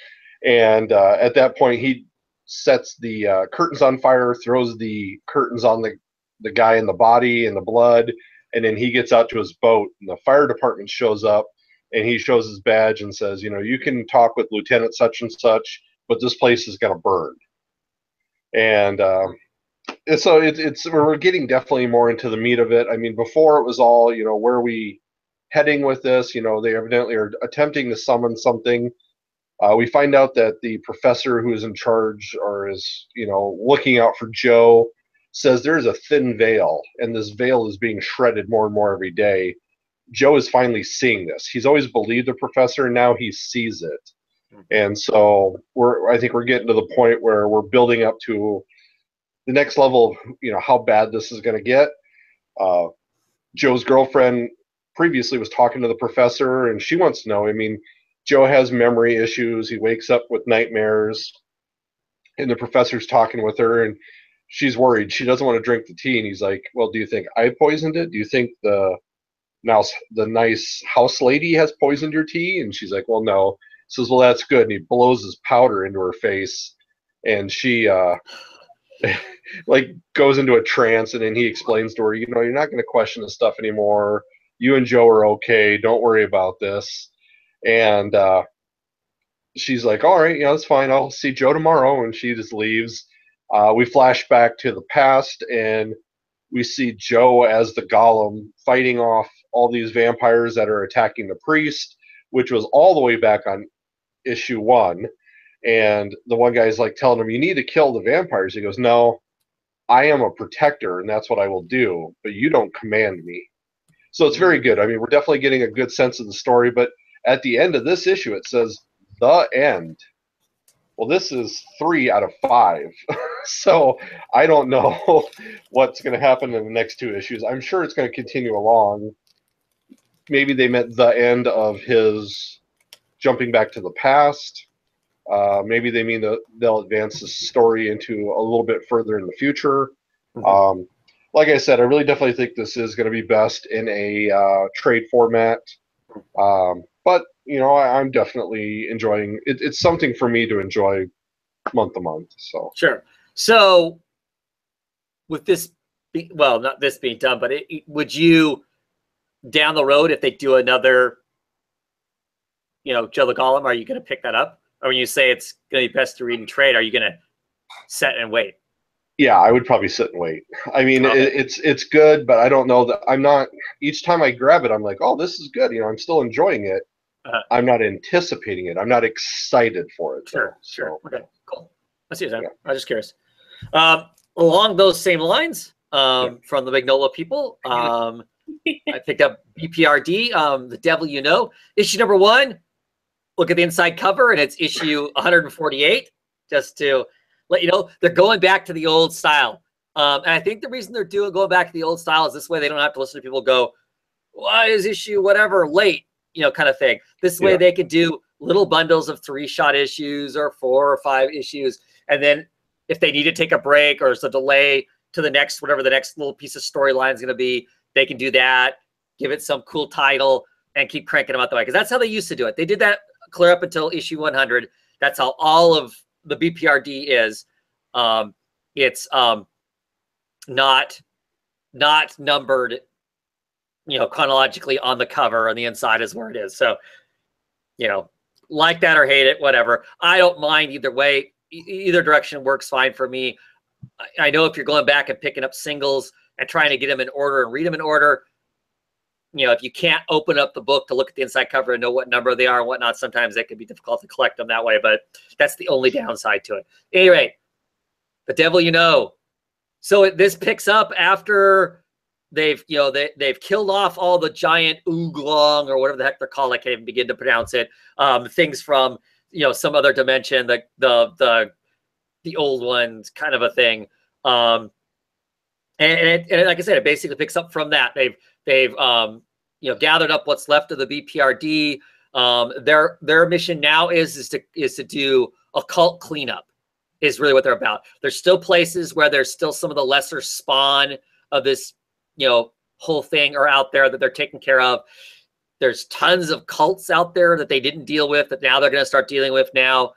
And at that point, he sets the curtains on fire, throws the curtains on the guy in the body and the blood, and then he gets out to his boat, and the fire department shows up, and he shows his badge and says, you can talk with Lieutenant such and such, but this place is going to burn. And so we're getting definitely more into the meat of it. I mean, before it was all, where are we heading with this? They evidently are attempting to summon something. We find out that the professor who is in charge or is, looking out for Joe says there's a thin veil, and this veil is being shredded more and more every day. Joe is finally seeing this. He's always believed the professor, and now he sees it. And so I think we're getting to the point where we're building up to the next level of, how bad this is going to get. Joe's girlfriend previously was talking to the professor, and she wants to know, Joe has memory issues. He wakes up with nightmares, and the professor's talking with her, and she's worried. She doesn't want to drink the tea, and he's like, well, do you think I poisoned it? Do you think the nice house lady has poisoned your tea? And she's like, well, no. He says, well, that's good. And he blows his powder into her face, and she goes into a trance, and then he explains to her, you're not going to question this stuff anymore. You and Joe are okay. Don't worry about this. And she's like, all right, that's fine. I'll see Joe tomorrow. And she just leaves. We flash back to the past, and we see Joe as the Golem fighting off all these vampires that are attacking the priest, which was all the way back on issue 1. And the one guy's like telling him, you need to kill the vampires. He goes, no, I am a protector, and that's what I will do, but you don't command me. So it's very good. We're definitely getting a good sense of the story, but at the end of this issue, it says, the end. Well, this is 3 out of 5. So I don't know what's going to happen in the next 2 issues. I'm sure it's going to continue along. Maybe they meant the end of his jumping back to the past. Maybe they mean that they'll advance the story into a little bit further in the future. Like I said, I really definitely think this is going to be best in a trade format. But I'm definitely enjoying it. It's something for me to enjoy month to month. So sure. So with this, not this being done, but would you down the road, if they do another, Joe the Golem, are you going to pick that up? Or when you say it's going to be best to read and trade, are you going to sit and wait? Yeah, I would probably sit and wait. It's good, but I don't know that I'm not. Each time I grab it, I'm like, oh, this is good. I'm still enjoying it. I'm not anticipating it. I'm not excited for it. Sure. Okay, cool. I see what you're saying. I was just curious. Along those same lines, from the Magnolia people, I picked up BPRD, The Devil You Know, issue number 1. Look at the inside cover, and it's issue 148. just to let you know they're going back to the old style. And I think the reason they're going back to the old style is this way they don't have to listen to people go, why is issue whatever late, kind of thing. This way they could do little bundles of 3-shot issues or 4 or 5 issues. And then if they need to take a break or there's a delay to the next, whatever the next little piece of storyline is going to be, they can do that, give it some cool title, and keep cranking them out the way. Because that's how they used to do it. They did that clear up until issue 100. That's how all of the BPRD is. It's not numbered, chronologically on the cover, on the inside is where it is. So, like that or hate it, whatever. I don't mind either way. Either direction works fine for me. I know if you're going back and picking up singles and trying to get them in order and read them in order, if you can't open up the book to look at the inside cover and know what number they are and whatnot, sometimes it can be difficult to collect them that way, but that's the only downside to it. Anyway, The Devil You Know. So this picks up after they've killed off all the giant oolong or whatever the heck they're called. I can't even begin to pronounce it. Things from, some other dimension, the old ones kind of a thing. And like I said, it basically picks up from that. They've gathered up what's left of the BPRD. Their mission now is to do occult cleanup is really what they're about. There's still places where there's still some of the lesser spawn of this, whole thing are out there that they're taking care of. There's tons of cults out there that they didn't deal with that now they're going to start dealing with now,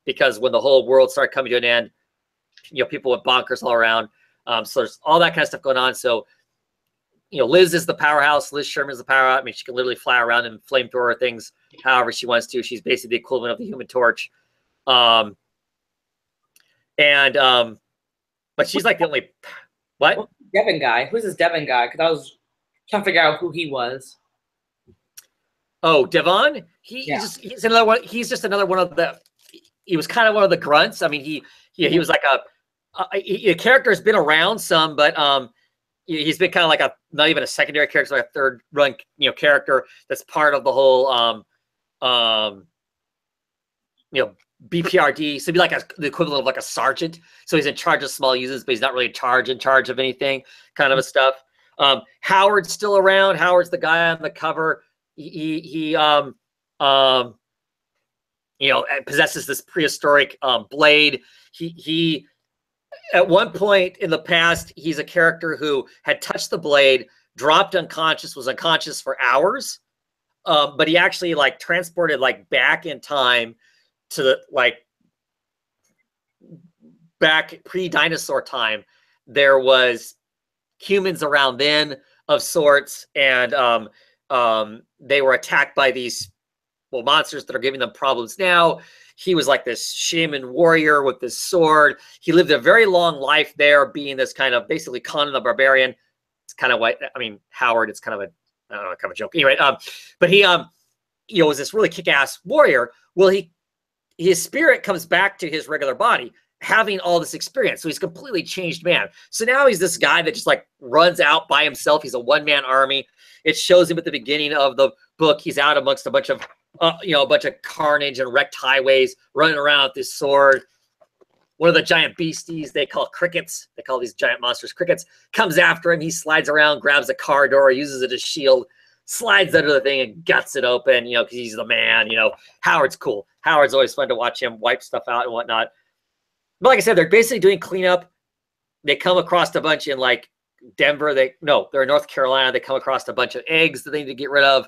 because when the whole world started coming to an end, people went bonkers all around. So there's all that kind of stuff going on. So, Liz is the powerhouse. Liz Sherman is the powerhouse. I mean, she can literally fly around and flamethrower things however she wants to. She's basically the equivalent of the Human Torch. But she's like the only, what? Devin guy. Who's this Devin guy? Because I was trying to figure out who he was. Oh, Devon? He's another one. He's just another one of the. He was kind of one of the grunts. I mean, he was like a character has been around some, but he's been kind of like not even a secondary character, like a third run character that's part of the whole BPRD. So he'd be like the equivalent of like a sergeant. So he's in charge of small uses, but he's not really in charge of anything, kind of a stuff. Howard's still around. Howard's the guy on the cover. He possesses this prehistoric blade. He at one point in the past, he's a character who had touched the blade, dropped unconscious, was unconscious for hours, but he actually transported back in time to the back pre-dinosaur time. There was humans around then of sorts, and they were attacked by these monsters that are giving them problems now. He was like this shaman warrior with this sword. He lived a very long life there, being this kind of basically Conan the Barbarian. It's kind of what, I mean, Howard, it's kind of a, I don't know, kind of a joke. Anyway, but he, was this really kick-ass warrior. Well, his spirit comes back to his regular body, having all this experience. So he's a completely changed man. So now he's this guy that just runs out by himself. He's a one-man army. It shows him at the beginning of the book. He's out amongst a bunch of carnage and wrecked highways, running around with this sword. One of the giant beasties they call crickets. They call these giant monsters crickets. Comes after him. He slides around, grabs a car door, uses it as shield, slides under the thing and guts it open, because he's the man. Howard's cool. Howard's always fun to watch him wipe stuff out and whatnot. But like I said, they're basically doing cleanup. They come across a bunch in Denver. They're in North Carolina. They come across a bunch of eggs that they need to get rid of.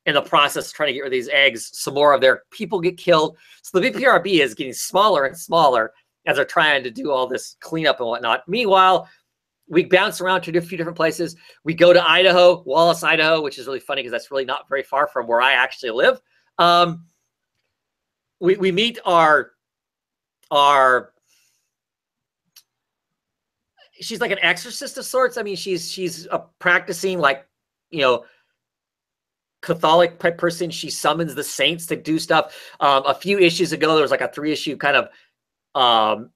In the process of trying to get rid of these eggs, some more of their people get killed. So the BPRB is getting smaller and smaller as they're trying to do all this cleanup and whatnot. Meanwhile, we bounce around to a few different places. We go to Idaho, Wallace, Idaho, which is really funny because that's really not very far from where I actually live. We meet our she's like an exorcist of sorts. I mean, she's a practicing Catholic type person. She summons the saints to do stuff. A few issues ago, there was a 3-issue kind of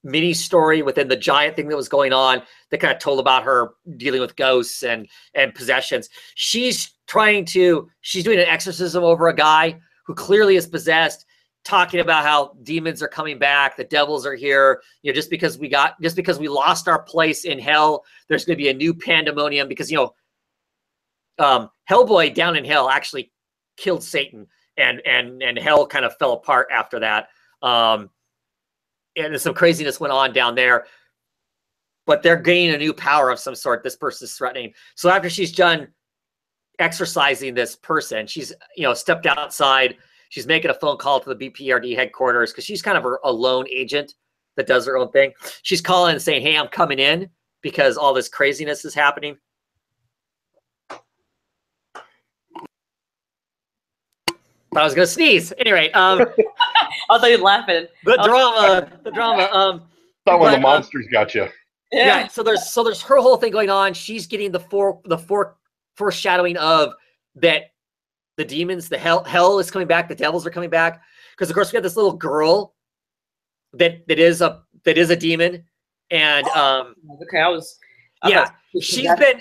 mini story within the giant thing that was going on that kind of told about her dealing with ghosts and possessions. She's doing an exorcism over a guy who clearly is possessed. talking about how demons are coming back, the devils are here. You know, just because we lost our place in hell, there's going to be a new pandemonium because, you know, Hellboy down in hell actually killed Satan, and hell kind of fell apart after that. And some craziness went on down there, but they're gaining a new power of some sort. This person's threatening. So after she's done exercising this person, she's, you know, stepped outside. She's making a phone call to the BPRD headquarters because she's kind of a lone agent that does her own thing. She's calling and saying, hey, I'm coming in because all this craziness is happening. But I was going to sneeze. Anyway. I thought you were laughing. The drama. Thought when the monsters got you. Yeah. Right. So there's her whole thing going on. She's getting the foreshadowing of that. The demons, the hell is coming back. The devils are coming back because, of course, we have this little girl that is a demon, and okay, she's been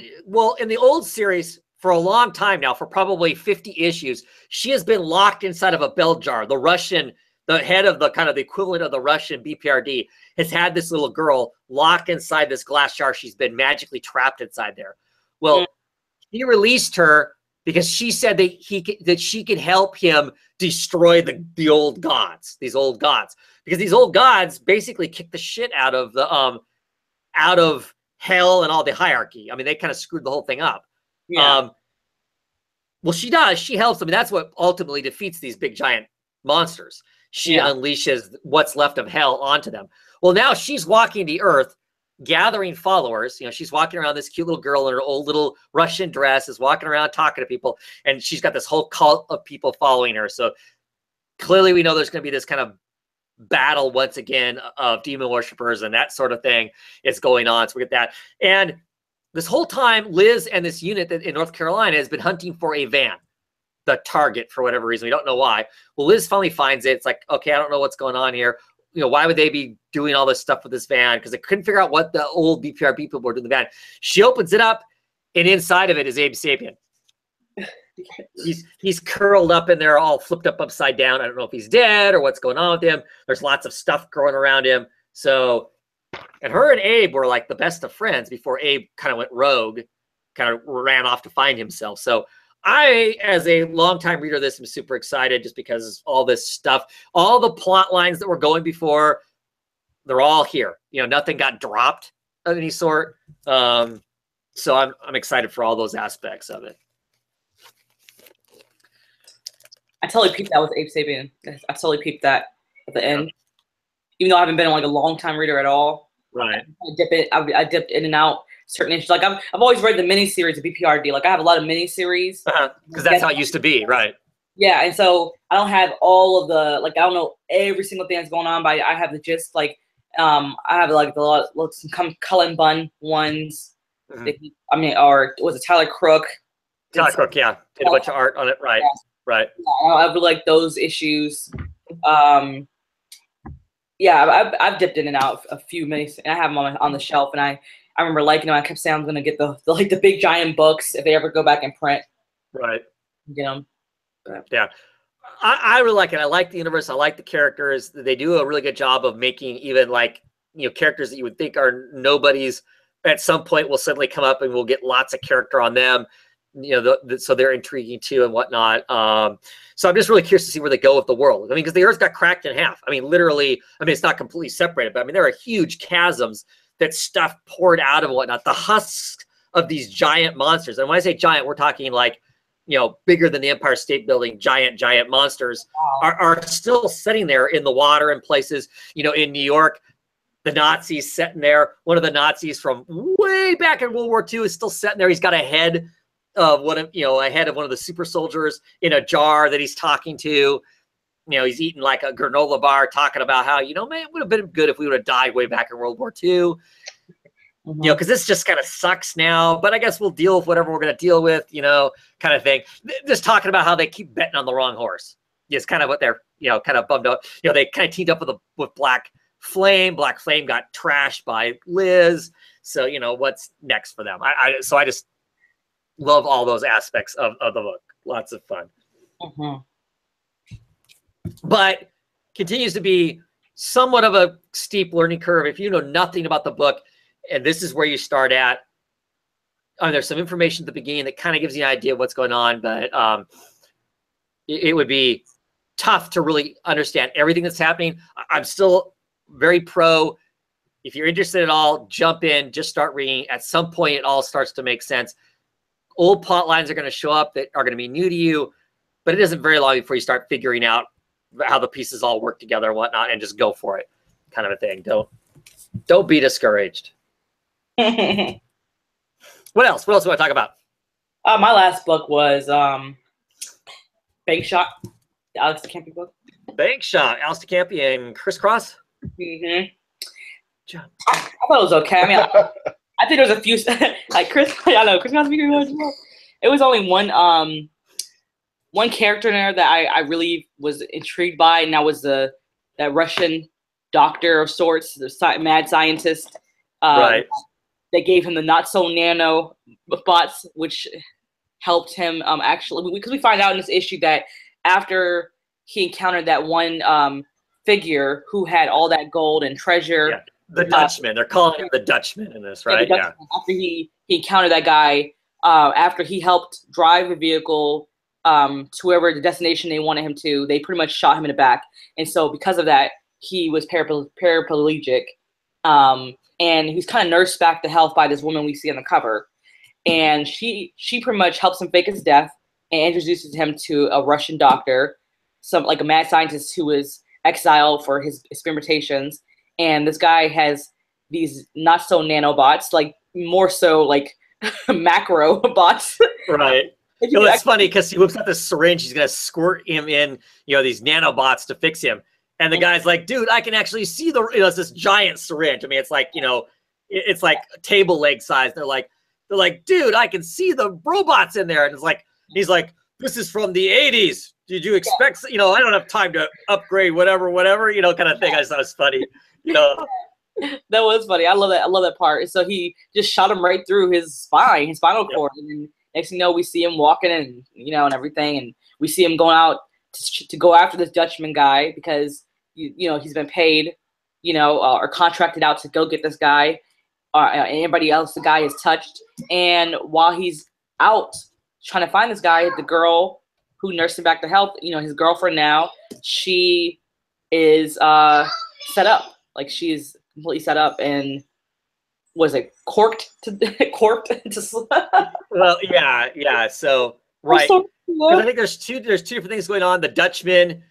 in the old series for a long time now, for probably 50 issues. She has been locked inside of a bell jar. The head of the kind of the equivalent of the Russian BPRD has had this little girl locked inside this glass jar. She's been magically trapped inside there. Well, he released her because she said that she could help him destroy the old gods, these old gods, because these old gods basically kicked the shit out of hell and all the hierarchy. I mean, they kind of screwed the whole thing up. Yeah. Well, she does. She helps them. That's what ultimately defeats these big giant monsters. She unleashes what's left of hell onto them. Well, now she's walking the earth, gathering followers. You know, she's walking around, this cute little girl in her old little Russian dress is walking around talking to people, and she's got this whole cult of people following her. So clearly we know there's going to be this kind of battle once again of demon worshippers and that sort of thing is going on. So we get that. And this whole time, Liz and this unit in North Carolina has been hunting for a van, the target, for whatever reason. We don't know why. Well, Liz finally finds it. It's like, okay, I don't know what's going on here. You know, why would they be doing all this stuff with this van? Because they couldn't figure out what the old BPRB people were doing in the van. She opens it up, and inside of it is Abe Sapien. He's curled up in there, all flipped up upside down. I don't know if he's dead or what's going on with him. There's lots of stuff growing around him. So, and her and Abe were like the best of friends before Abe kind of went rogue, kind of ran off to find himself. So I, as a longtime reader of this, am super excited just because all this stuff, all the plot lines that were going before, they're all here. You know, nothing got dropped of any sort. So I'm excited for all those aspects of it. I totally peeped that with Abe Sapien. I totally peeped that at the end. Even though I haven't been like a long time reader at all. Right. I dipped in and out certain issues. Like I've always read the miniseries of BPRD. Like I have a lot of miniseries. Because that's how it used to be, right? Yeah, and so I don't have all of the I don't know every single thing that's going on, but I have the gist. Like I have like some Cullen Bunn ones. Or was it Tyler Crook? Tyler Crook, yeah, did a bunch of art on it, right? Yeah. Right. I really like those issues. Yeah, I've dipped in and out a few minutes, and I have them on the shelf. And I remember liking them. I kept saying I'm gonna get the big giant books if they ever go back in print. Right. Get them. Yeah, I really like it. I like the universe. I like the characters. They do a really good job of making even characters that you would think are nobodies at some point will suddenly come up, and we'll get lots of character on them. You know, so they're intriguing too and whatnot. So I'm just really curious to see where they go with the world. I mean, because the Earth got cracked in half. I mean, literally. I mean, it's not completely separated, but I mean, there are huge chasms that stuff poured out of and whatnot. The husks of these giant monsters. And when I say giant, we're talking like, you know, bigger than the Empire State Building, giant monsters are still sitting there in the water in places. You know, in New York, the Nazis sitting there. One of the Nazis from way back in World War II is still sitting there. He's got a head of one of the super soldiers in a jar that he's talking to. You know, he's eating like a granola bar, talking about how, you know, man, it would have been good if we would have died way back in World War II. You know, because this just kind of sucks now, but I guess we'll deal with whatever we're going to deal with, you know, kind of thing. Just talking about how they keep betting on the wrong horse. It's kind of what they're, you know, kind of bummed out. You know, they kind of teamed up with Black Flame. Black Flame got trashed by Liz. So, you know, what's next for them? So I just love all those aspects of the book. Lots of fun. But continues to be somewhat of a steep learning curve. If you know nothing about the book, and this is where you start at, there's some information at the beginning that kind of gives you an idea of what's going on, but it would be tough to really understand everything that's happening. I'm still very pro. If you're interested at all, jump in, just start reading. At some point, it all starts to make sense. Old plot lines are going to show up that are going to be new to you, but it isn't very long before you start figuring out how the pieces all work together and whatnot, and just go for it, kind of a thing. Don't be discouraged. What else? What else do I talk about? My last book was Bank Shot, the Alex DeCampi book. Bank Shot, Alex DeCampi and Crisscross. Mm-hmm. I thought it was okay. I mean, I think there was a few like Chris. I know Chris got to It was only one character in there that I really was intrigued by, and that was that Russian doctor of sorts, the mad scientist. Right. They gave him the not so nano bots, which helped him actually, because we find out in this issue that after he encountered that one figure who had all that gold and treasure. Yeah. The Dutchman. They're calling him the Dutchman in this, right? Yeah. After he encountered that guy, after he helped drive the vehicle to wherever the destination they wanted him to, they pretty much shot him in the back. And so because of that, he was paraplegic. And he was kind of nursed back to health by this woman we see on the cover. And she pretty much helps him fake his death and introduces him to a Russian doctor, like a mad scientist who was exiled for his experimentations. And this guy has these not so nanobots, like more so like macro bots. Right. It's funny because he whips out this syringe. He's going to squirt him in, these nanobots to fix him. And the guy's like, dude, I can actually see it's this giant syringe. I mean, it's like, it's like table leg size. They're like, dude, I can see the robots in there. And it's like, he's like, this is from the 80s. Did you expect, I don't have time to upgrade whatever, kind of thing. I just thought it was funny. That was funny. I love that. I love that part. So he just shot him right through his spinal cord. And then next thing you know, we see him walking and, and everything. And we see him going out to go after this Dutchman guy because, he's been paid, or contracted out to go get this guy. Anybody else the guy is touched. And while he's out trying to find this guy, the girl who nursed him back to health, his girlfriend now, she is set up. Like she's completely set up and was it corked to Well, yeah. So right. I think there's two different things going on. The Dutchman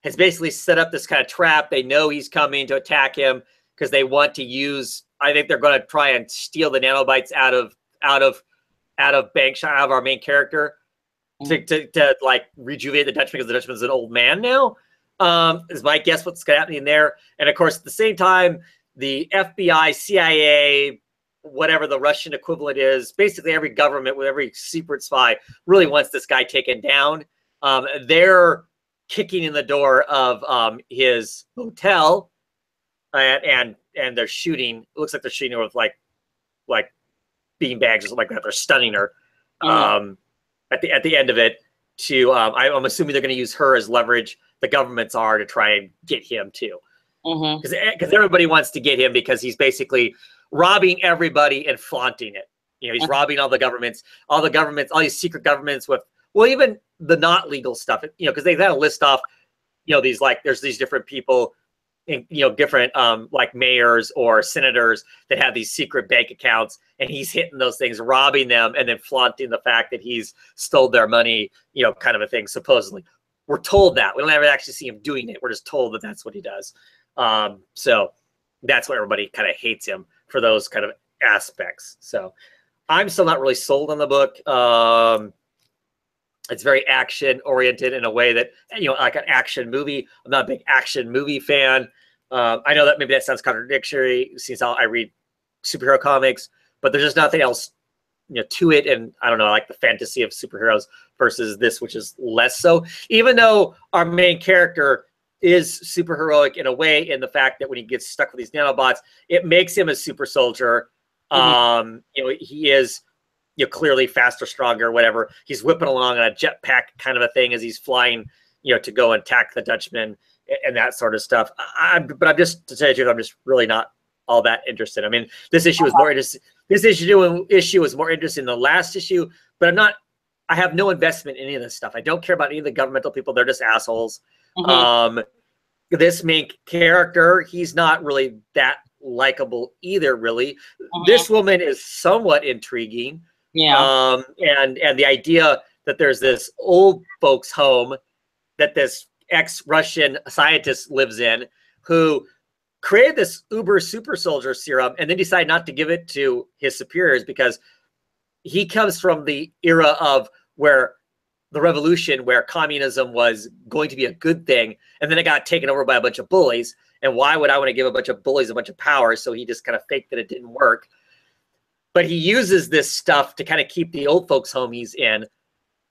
has basically set up this kind of trap. They know he's coming to attack him because they want to use. I think they're going to try and steal the nanobites out of Bank Shot, out of our main character, to like rejuvenate the Dutchman because the Dutchman's an old man now. Is my guess what's happening there. And of course, at the same time, the FBI, CIA, whatever the Russian equivalent is, basically every government with every secret spy really wants this guy taken down. They're kicking in the door of his hotel, and they're shooting. It looks like they're shooting her with like beanbags or something like that. They're stunning her at the end of it. I'm assuming they're going to use her as leverage. The governments are to try and get him too, because everybody wants to get him because he's basically robbing everybody and flaunting it. He's robbing all the governments, all these secret governments with, well, even the not legal stuff. Because they kind of list off, these there's these different people, different like mayors or senators that have these secret bank accounts, and he's hitting those things, robbing them, and then flaunting the fact that he's stole their money, kind of a thing. Supposedly, we're told that we don't ever actually see him doing it. We're just told that that's what he does. So that's why everybody kind of hates him for those kind of aspects. So I'm still not really sold on the book. It's very action oriented in a way that, like an action movie. I'm not a big action movie fan. I know that maybe that sounds contradictory since I read superhero comics, but there's just nothing else, to it. And I don't know, I like the fantasy of superheroes versus this, which is less so, even though our main character is superheroic in a way, in the fact that when he gets stuck with these nanobots, it makes him a super soldier. He is, clearly faster, stronger, whatever. He's whipping along on a jetpack kind of a thing as he's flying, to go and attack the Dutchman. and that sort of stuff. But I'm just, to tell you the truth, I'm just really not all that interested. I mean, this issue is more interesting. This issue is more interesting than the last issue, but I have no investment in any of this stuff. I don't care about any of the governmental people. They're just assholes. This main character, he's not really that likable either, really. This woman is somewhat intriguing. Yeah. And the idea that there's this old folks home that this ex-Russian scientist lives in, who created this uber super soldier serum and then decided not to give it to his superiors because he comes from the era of where the revolution, where communism was going to be a good thing, and then it got taken over by a bunch of bullies. And why would I want to give a bunch of bullies a bunch of power? So he just kind of faked that it didn't work. But he uses this stuff to kind of keep the old folks home he's in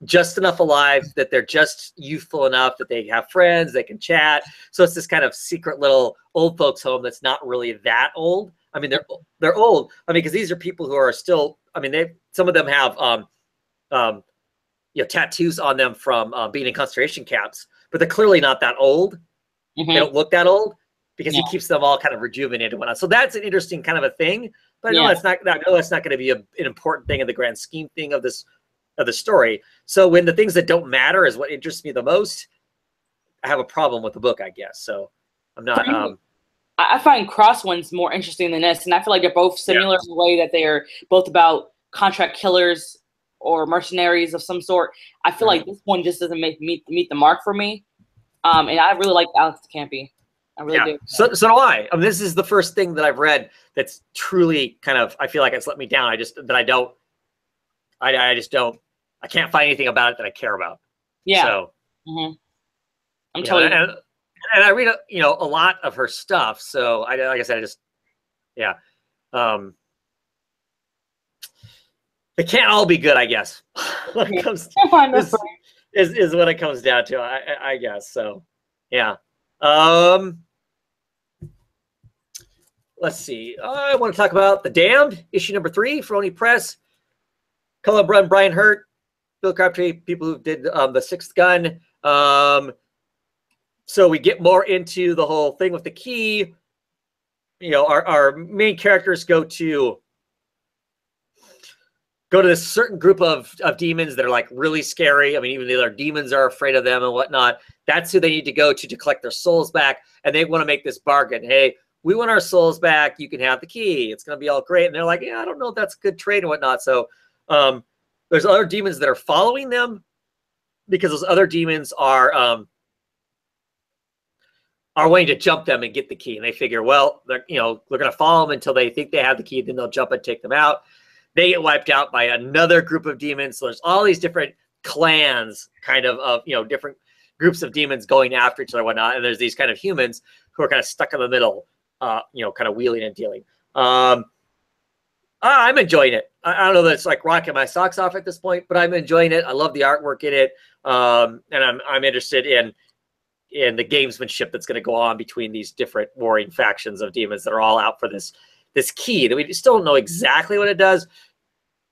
just enough alive that they're just youthful enough that they have friends, they can chat. So it's this kind of secret little old folks home that's not really that old. I mean, they're old. I mean, because these are people who are still, I mean, some of them have tattoos on them from being in concentration camps, but they're clearly not that old. They don't look that old because he keeps them all kind of rejuvenated and whatnot. So that's an interesting kind of a thing. But no, it's not. No, it's not going to be an important thing in the grand scheme thing of the story. So when the things that don't matter is what interests me the most, I have a problem with the book, I guess. So I'm not. I find Cross ones more interesting than this, and I feel like they're both similar in the way that they are both about contract killers or mercenaries of some sort. I feel like this one just doesn't meet the mark for me. And I really like Alex Campy. I really do. So do I. I mean, this is the first thing that I've read that's truly kind of, I feel like it's let me down. I just don't. I can't find anything about it that I care about. Yeah. So I'm totally. And I read a lot of her stuff. So like I said, they can't all be good, I guess. When it comes is what it comes down to, I guess. So yeah. Let's see. I want to talk about The Damned, issue number 3, Ferroni Press. Color run Brian Hurt, Bill Crabtree, people who did The Sixth Gun. So we get more into the whole thing with the key. Our main characters go to this certain group of demons that are like really scary. I mean, even the other demons are afraid of them and whatnot. That's who they need to go to collect their souls back. And they want to make this bargain. Hey, we want our souls back. You can have the key. It's going to be all great. And they're like, yeah, I don't know if that's a good trade and whatnot. So there's other demons that are following them because those other demons are wanting to jump them and get the key. And they figure, well, they're going to follow them until they think they have the key. Then they'll jump and take them out. They get wiped out by another group of demons. So there's all these different clans kind of different groups of demons going after each other and whatnot. And there's these kind of humans who are kind of stuck in the middle, kind of wheeling and dealing. I'm enjoying it. I don't know that it's like rocking my socks off at this point, but I'm enjoying it. I love the artwork in it. And I'm interested in the gamesmanship that's going to go on between these different warring factions of demons that are all out for this key that we still don't know exactly what it does,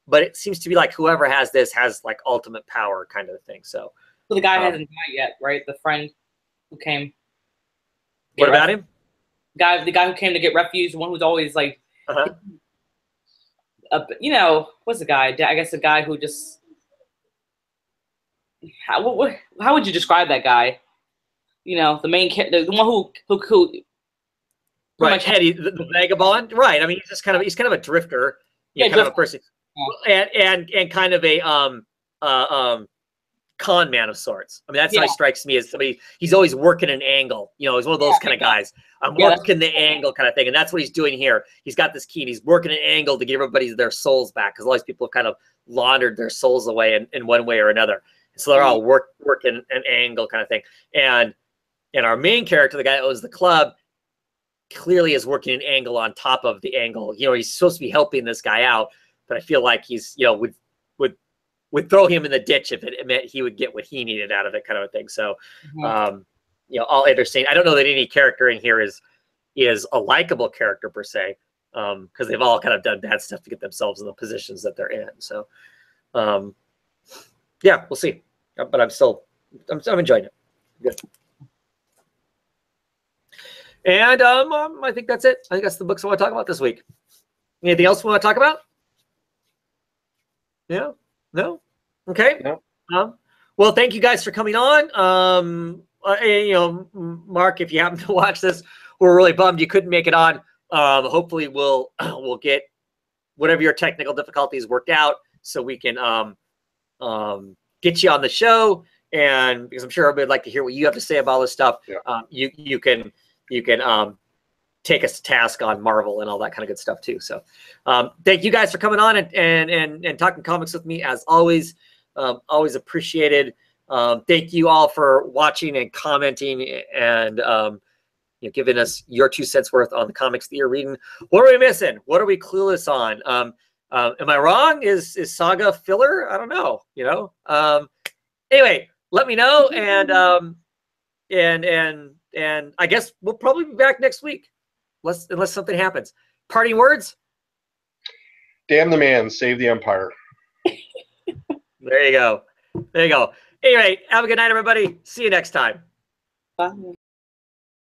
but it seems to be like whoever has this has like ultimate power kind of thing. So the guy hasn't died yet, right? The friend who came. What about him? The guy who came to get refuge, the one who's always like, what's the guy? I guess the guy who just. How would you describe that guy? The main character, the one who. Right, Eddie, the vagabond. Right. I mean, he's kind of a drifter. Kind of a person, and kind of a con man of sorts. I mean, that's how he strikes me as somebody. He's always working an angle. He's one of those kind of guys. I'm working the angle kind of thing, and that's what he's doing here. He's got this key, and he's working an angle to give everybody their souls back because all these people have kind of laundered their souls away in one way or another. So they're all working an angle kind of thing. And our main character, the guy that owns the club, clearly is working an angle on top of the angle. He's supposed to be helping this guy out, but I feel like he's, would throw him in the ditch if it meant he would get what he needed out of it, kind of a thing. So, all interesting. I don't know that any character in here is a likable character per se, because they've all kind of done bad stuff to get themselves in the positions that they're in. So, yeah, we'll see. But I'm enjoying it. Good. And I think that's it. I think that's the books I want to talk about this week. Anything else we want to talk about? Yeah? No? Okay. No. Well, thank you guys for coming on. Mark, if you happen to watch this, we're really bummed you couldn't make it on. Hopefully we'll get whatever your technical difficulties worked out so we can get you on the show. And because I'm sure everybody would like to hear what you have to say about all this stuff. Yeah. You can take us to task on Marvel and all that kind of good stuff too. So thank you guys for coming on and talking comics with me as always. Always appreciated. Thank you all for watching and commenting and giving us your 2 cents worth on the comics that you're reading. What are we missing? What are we clueless on? Am I wrong? Is Saga filler? I don't know. Anyway, let me know, and I guess we'll probably be back next week, unless something happens. Parting words? Damn the man, save the empire. There you go. There you go. Anyway, have a good night, everybody. See you next time. Bye.